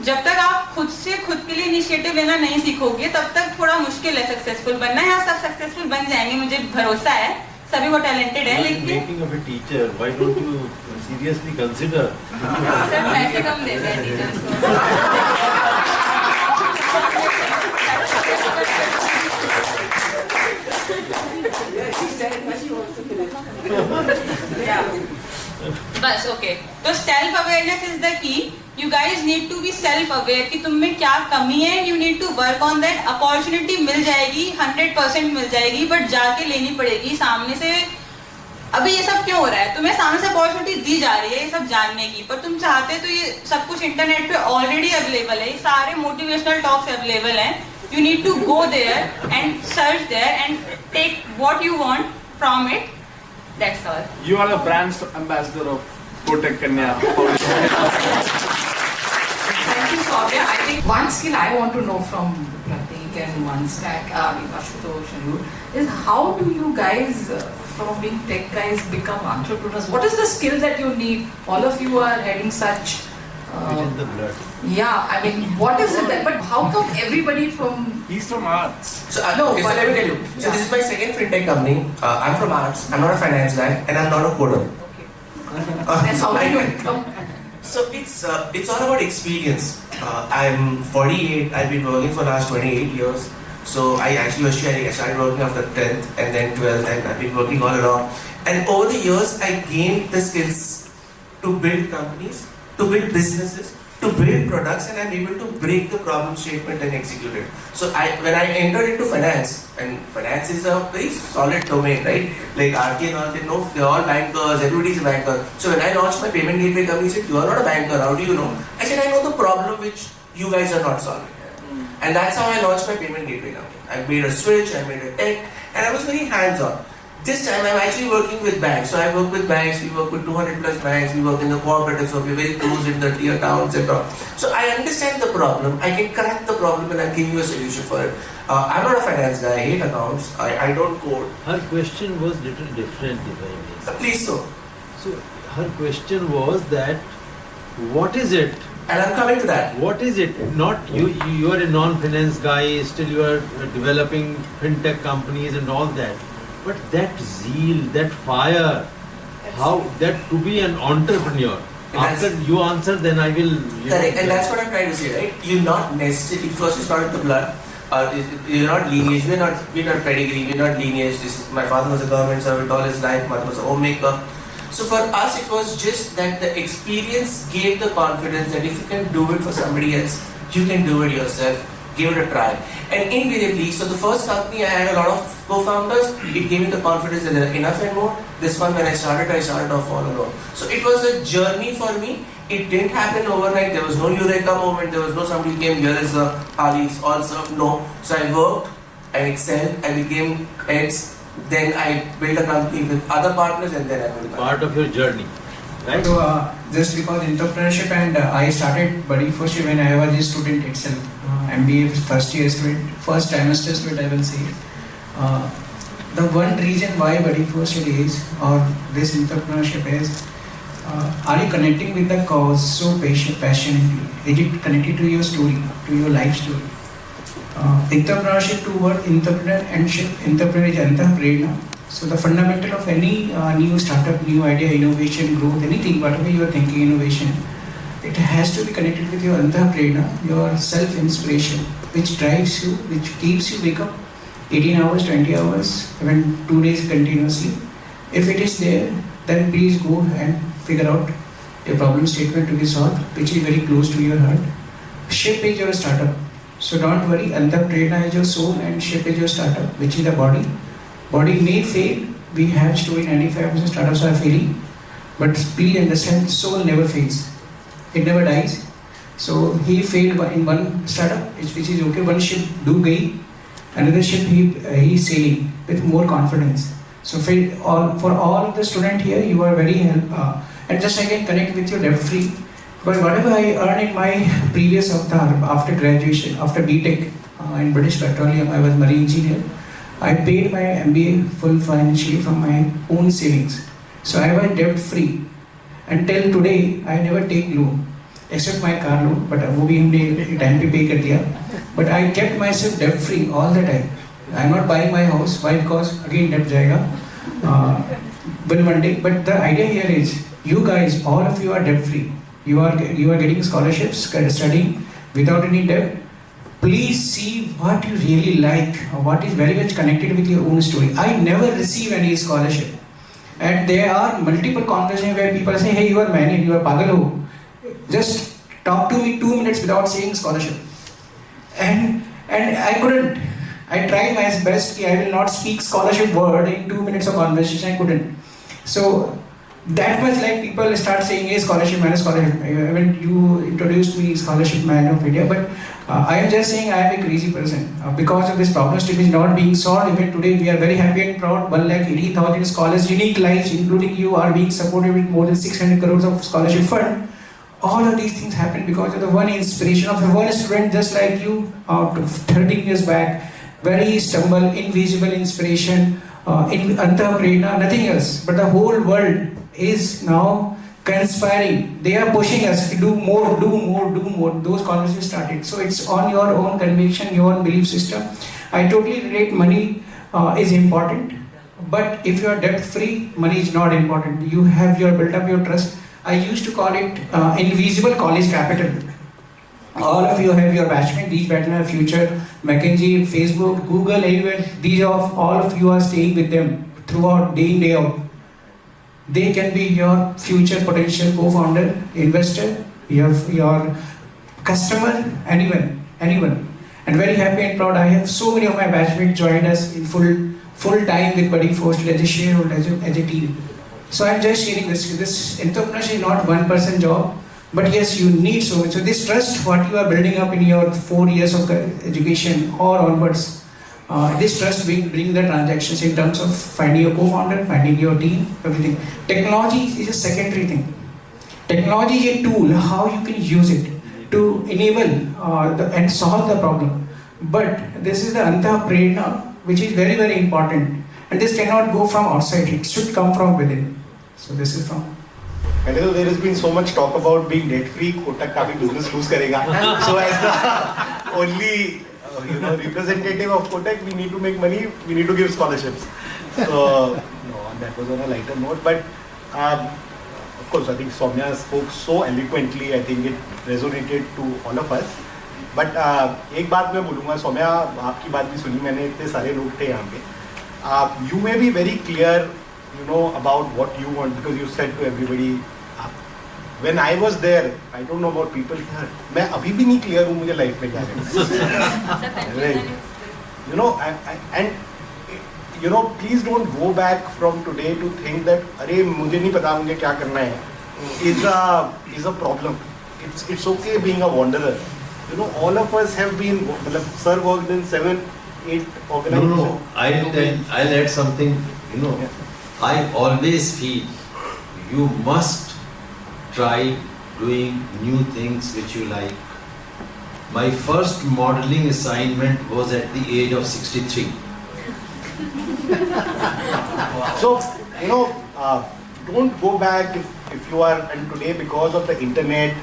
जब तक आप खुद से खुद के लिए इनिशिएटिव लेना नहीं सीखोगे तब तक थोड़ा मुश्किल है सक्सेसफुल बनना. यहाँ सब सक्सेसफुल बन जाएंगे, मुझे भरोसा है. सभी वो टैलेंटेड है लेकिन making of a teacher, why don't you seriously consider? Sir पैसे कम देते हैं टीचर्स को. बस ओके. तो self awareness is the key. You guys need to be self aware कि तुम में क्या कमी है. You need to work on that. Opportunity मिल जाएगी, 100% मिल जाएगी, बट जाके लेनी पड़ेगी सामने से. अभी ये सब क्यों हो रहा है? तुम्हें सामने से अपॉर्चुनिटी दी जा रही है ये सब जानने की, पर तुम चाहते तो ये सब कुछ इंटरनेट पे ऑलरेडी अवेलेबल है. सारे मोटिवेशनल टॉक्स अवेलेबल हैं. You need to go there and search there and take what you want from it. That's all. You are a brand ambassador of Kotak Kanya. Thank you, Soumya. I think one skill I want to know from Prateek and OneStack, Ashutosh and you, is how do you guys, from being tech guys, become entrepreneurs? What is the skill that you need? All of you are heading such. It is the blood. Yeah, I mean, what is it that? But how come everybody from? He's from arts. So, so let me tell you. So this is my second fintech company. I'm from arts. I'm not a finance guy, and I'm not a coder. Okay. That's how you come. So it's all about experience. I'm 48. I've been working for the last 28 years. So I actually was sharing. I started working after 10th and then 12th, and I've been working all along. And over the years, I gained the skills to build companies, to build businesses, to build products, and I'm able to break the problem statement and execute it. So when I entered into finance, and finance is a very solid domain, right? Like RT and all, they know they're all bankers, everybody's a banker. So when I launched my payment gateway company, said, you are not a banker, how do you know? I said, I know the problem which you guys are not solving. And that's how I launched my payment gateway company. I made a switch, I made a tech, and I was very hands-on. This time I'm actually working with banks. So I work with banks, we work with 200 plus banks, we work in the cooperatives, so we're very close in the tier towns and all. So I understand the problem, I can crack the problem and I'm giving you a solution for it. I'm not a finance guy, I hate accounts, I don't code. Her question was little different, if I may. Please so. So her question was that, what is it? And I'm coming to that. What is it? Not you are a non-finance guy, still you are developing fintech companies and all that. But that zeal, that fire, how that to be an entrepreneur. After you answer, then I will. Correct, and that's what I'm trying to say, right? You're not necessarily first. It's not in the blood. You're not lineage. We're not pedigree. We're not lineage. My father was a government servant all his life. Mother was a homemaker. So for us, it was just that the experience gave the confidence that if you can do it for somebody else, you can do it yourself. Give it a try. And invariably, so the first company I had a lot of co-founders, it gave me the confidence that there are enough and more. This one, when I started off all alone. So it was a journey for me. It didn't happen overnight. There was no eureka moment. There was no somebody came, here is the Harleys, all served. No. So I worked, I excelled, I became heads. Then I built a company with other partners and then I built part of your journey. Right? So just because entrepreneurship and I started Buddy first when I was a student itself. MBA first year student, first trimester student I will say. The one reason why Buddy first year is or this entrepreneurship is, are you connecting with the cause so passionately? Is it connected to your story, to your life story? Entrepreneurship to word entrepreneur is entrepreneur. So the fundamental of any new startup, new idea, innovation, growth, anything, whatever you are thinking, innovation, it has to be connected with your entrepreneur, your self-inspiration, which drives you, which keeps you wake up 18 hours, 20 hours, even 2 days continuously. If it is there, then please go and figure out a problem statement to be solved, which is very close to your heart. Ship is your startup. So don't worry, entrepreneur is your soul and ship is your startup, which is the body. Body may fail. We have story 95% startups are failing. But please understand, soul never fails. It never dies. So he failed in one startup, which is okay. One ship do gain, another ship he's sailing with more confidence. So for all the student here, you are very and just again connect with your debt free. But whatever I earned in my previous avatar after graduation, after BTech in British Petroleum, I was marine engineer. I paid my MBA full financially from my own savings. So I was debt free. Until today, I never take loan, except my car loan. But वो भी हमने time पे pay कर दिया. But I kept myself debt free all the time. I'm not buying my house. Why? Because again debt जाएगा. Will one day. But the idea here is, you guys, all of you are debt free. You are getting scholarships, studying without any debt. Please see what you really like, what is very much connected with your own story. I never receive any scholarship. And there are multiple conversations where people say, hey, you are married, you are pagal ho. Just talk to me 2 minutes without saying scholarship. And I couldn't. I tried my best. I will not speak scholarship word in 2 minutes of conversation. I couldn't. So that much like people start saying, hey, scholarship man, scholarship. When you introduced me scholarship man of India, but I am just saying I am a crazy person. Because of this problem still is not being solved. Even today we are very happy and proud. 1,80,000 scholars, unique lives, including you, are being supported with more than 600 crores of scholarship fund. All of these things happen because of the one inspiration of one student just like you 13 years back. Very stumble, invisible inspiration, antha-prerna, nothing else. But the whole world is now conspiring. They are pushing us to do more, do more, do more. Those conversations started. So it's on your own conviction, your own belief system. I totally relate, money is important. But if you are debt free, money is not important. You have built up your trust. I used to call it invisible college capital. All of you have your batchmate, these batchmates are future, McKinsey, Facebook, Google, everywhere. These all of you are staying with them throughout, day in, day out. They can be your future potential co-founder, investor, your customer, anyone. And very happy and proud. I have so many of my batchmates joined us in full time with Buddy Force as a shareholder, as a team. So I'm just sharing this entrepreneurship is not one person job. But yes, you need so much. So this trust, what you are building up in your 4 years of education or onwards, this trust will bring the transactions in terms of finding your co-founder, finding your team, everything. Technology is a secondary thing. Technology is a tool, how you can use it to enable and solve the problem. But this is the antha-prerna, which is very, very important. And this cannot go from outside, it should come from within. So this is from... And there has been so much talk about being debt free. Kotak का भी business lose करेगा. So as the only representative of Kotak, we need to make money. We need to give scholarships. So that was on a lighter note. But of course, I think Soumya spoke so eloquently. I think it resonated to all of us. But एक बात मैं बोलूँगा, Soumya, आपकी बात भी सुनी मैंने. इतने सारे लोग थे यहाँ पे. You may be very clear, about what you want, because you said to everybody. When I was there, I don't know about people here. मैं अभी भी नहीं clear हूँ मुझे life में क्या करना है. And please don't go back from today to think that अरे मुझे नहीं पता मुझे क्या करना है. Is a problem. It's okay being a wanderer. All of us have been. Sir worked in 7-8 organizations. No. I'll add something. Yeah. I always feel you must try doing new things which you like. My first modeling assignment was at the age of 63. So, don't go back if you are, and today because of the internet,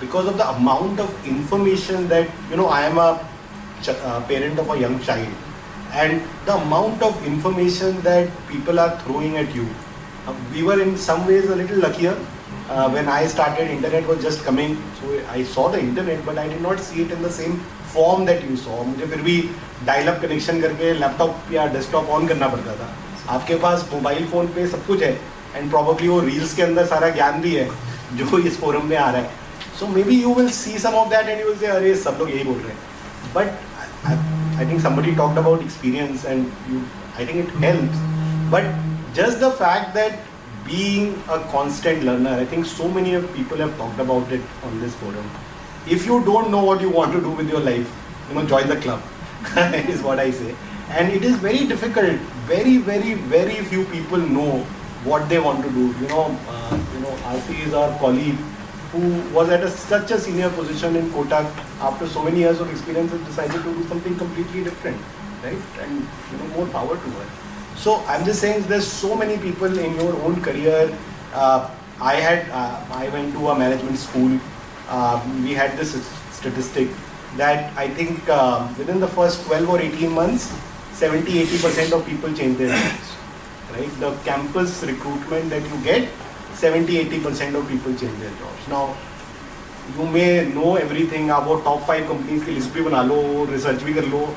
because of the amount of information that, I am a parent of a young child, and the amount of information that people are throwing at you. We were in some ways a little luckier. When I started, internet was just coming, so I saw the internet, but I did not see it in the same form that you saw. मुझे फिर भी dial-up connection करके laptop या desktop on करना पड़ता था. आपके पास mobile phone पे सब कुछ है, and probably वो reels के अंदर सारा ज्ञान भी है जो इस forum में आ रहा है. So maybe you will see some of that and you will say, अरे सब लोग यही बोल रहे हैं. But I think somebody talked about experience, and I think it helps. But just the fact that being a constant learner, I think so many of people have talked about it on this forum. If you don't know what you want to do with your life, join the club, is what I say. And it is very difficult. Very, very, very few people know what they want to do. Arti is our colleague who was at such a senior position in Kotak. After so many years of experience, has decided to do something completely different, right? And more power to her. So I'm just saying, there's so many people in your own career. I went to a management school. We had this statistic that I think within the first 12 or 18 months, 70-80% of people change their jobs, right? The campus recruitment that you get, 70-80% of people change their jobs. Now, you may know everything about top 5 companies की list भी बना लो, research भी कर लो,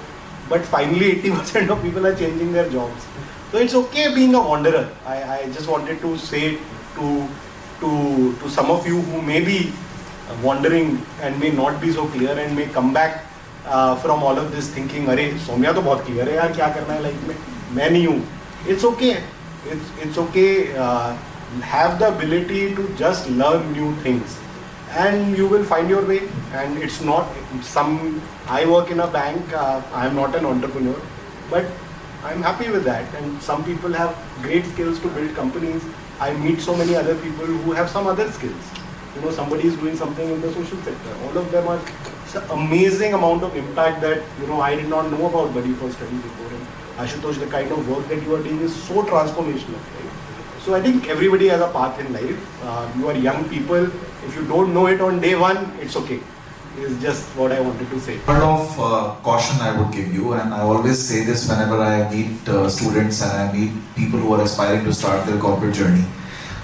but finally 80% of people are changing their jobs. So it's okay being a wanderer. I just wanted to say to some of you who may be wandering and may not be so clear and may come back from all of this thinking, अरे सौम्या तो बहुत clear है यार, क्या करना है life में, मैं नहीं हूँ. It's okay. It's okay. Have the ability to just learn new things, and you will find your way. And it's not I work in a bank. I am not an entrepreneur, but I'm happy with that. And some people have great skills to build companies. I meet so many other people who have some other skills. Somebody is doing something in the social sector. All of them are amazing amount of impact that I did not know about when you first studied before. And Ashutosh, the kind of work that you are doing is so transformational. Right? So I think everybody has a path in life. You are young people. If you don't know it on day one, it's okay. It's just what I wanted to say. Word of caution I would give you, and I always say this whenever I meet students and I meet people who are aspiring to start their corporate journey.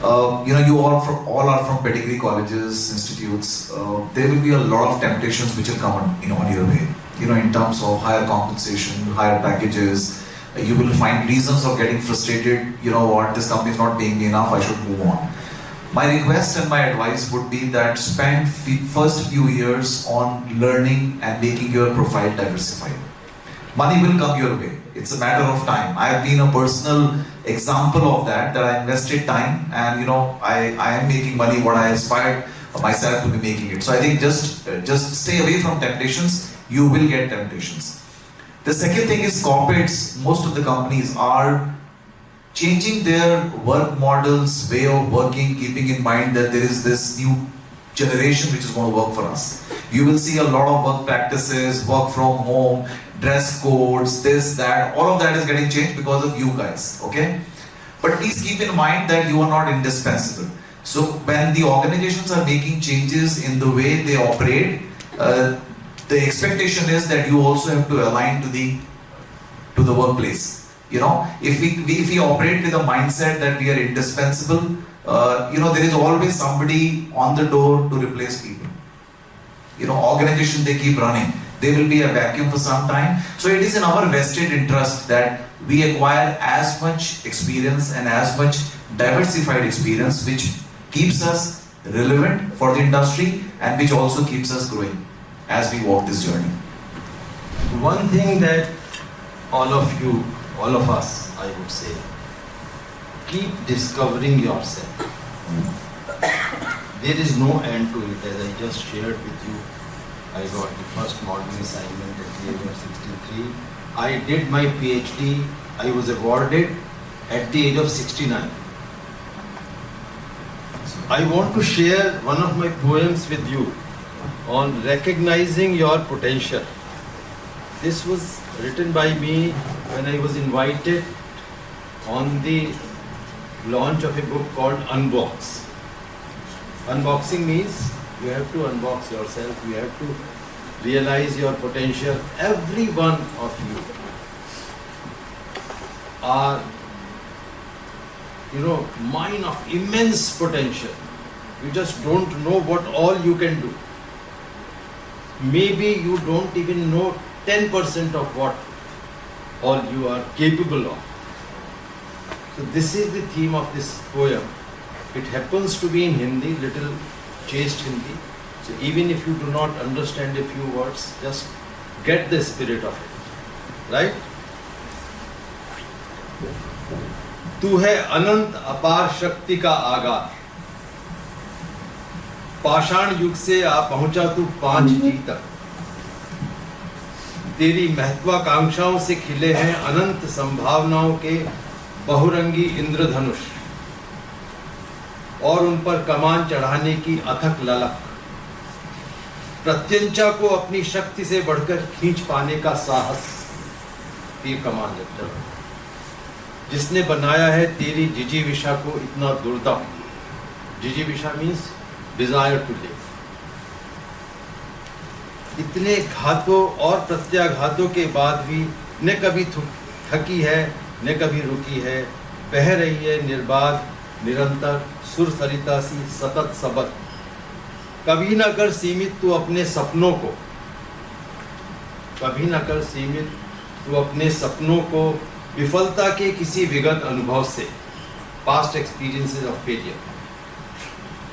You all are from pedigree colleges, institutes. There will be a lot of temptations which will come on your way. In terms of higher compensation, higher packages, you will find reasons of getting frustrated. This company is not paying me enough, I should move on. My request and my advice would be that spend first few years on learning and making your profile diversified. Money will come your way. It's a matter of time. I have been a personal example of that I invested time and I am making money what I aspired myself to be making it. So I think just stay away from temptations. You will get temptations. The second thing is corporates. Most of the companies are changing their work models, way of working, keeping in mind that there is this new generation which is going to work for us. You will see a lot of work practices, work from home, dress codes, this, that, all of that is getting changed because of you guys, okay? But please keep in mind that you are not indispensable. So when the organizations are making changes in the way they operate, the expectation is that you also have to align to the workplace. If we operate with a mindset that we are indispensable, there is always somebody on the door to replace people. Organization, they keep running. There will be a vacuum for some time. So it is in our vested interest that we acquire as much experience and as much diversified experience which keeps us relevant for the industry and which also keeps us growing as we walk this journey. One thing that all of us, I would say, keep discovering yourself. There is no end to it. As I just shared with you, I got the first modeling assignment at the age of 63. I did my PhD. I was awarded at the age of 69. I want to share one of my poems with you on recognizing your potential. This was written by me when I was invited on the launch of a book called Unbox. Unboxing means you have to unbox yourself, you have to realize your potential. Every one of you are, mine of immense potential. You just don't know what all you can do. Maybe you don't even know 10% of what all you are capable of. So this is the theme of this poem. It happens to be in Hindi, little chaste Hindi. So even if you do not understand a few words, just get the spirit of it. Right? तू है अनंत अपार शक्ति का आगार, पाषाण युग से आ पहुंचा तू 5G तक। तेरी महत्वाकांक्षाओं से खिले हैं अनंत संभावनाओं के बहुरंगी इंद्रधनुष, और उन पर कमान चढ़ाने की अथक ललक। प्रत्यंचा को अपनी शक्ति से बढ़कर खींच पाने का साहस तीर कमान लगता है। जिसने बनाया है तेरी जिजीविषा को इतना दुर्दम, जिजीविषा मीन्स डिजायर टू लिव। इतने घातों और प्रत्याघातों के बाद भी न कभी थकी है न कभी रुकी है, बह रही है निर्बाध निरंतर सुर सरिता सी सतत सबक। कभी न कर सीमित तू अपने सपनों को, कभी न कर सीमित तू अपने सपनों को विफलता के किसी विगत अनुभव से, पास्ट एक्सपीरियंसेस ऑफ फेलियर।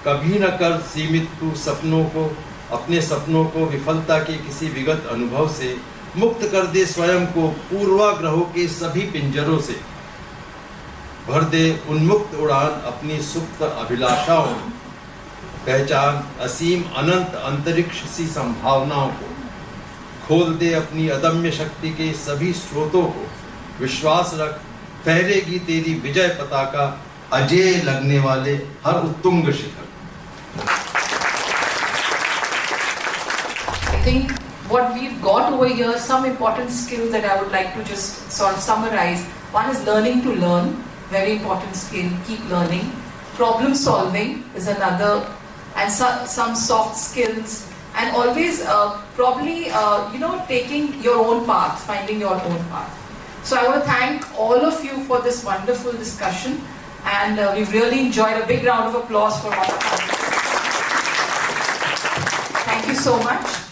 कभी न कर सीमित तू सपनों को, अपने सपनों को विफलता के किसी विगत अनुभव से मुक्त कर दे स्वयं को पूर्वाग्रहों के सभी पिंजरों से। भर दे उन्मुक्त उड़ान अपनी सुप्त अभिलाषाओं में, पहचान असीम अनंत अंतरिक्ष सी संभावनाओं को। खोल दे अपनी अदम्य शक्ति के सभी स्रोतों को, विश्वास रख फहरेगी तेरी विजय पताका, अजेय लगने वाले हर उत्तुंग शिखर। I think what we've got over here, some important skills that I would like to just sort of summarize. One is learning to learn, very important skill, keep learning. Problem solving is another, and some soft skills, and always probably taking your own path, finding your own path. So I want to thank all of you for this wonderful discussion, and we've really enjoyed. A big round of applause for all of us. Thank you so much.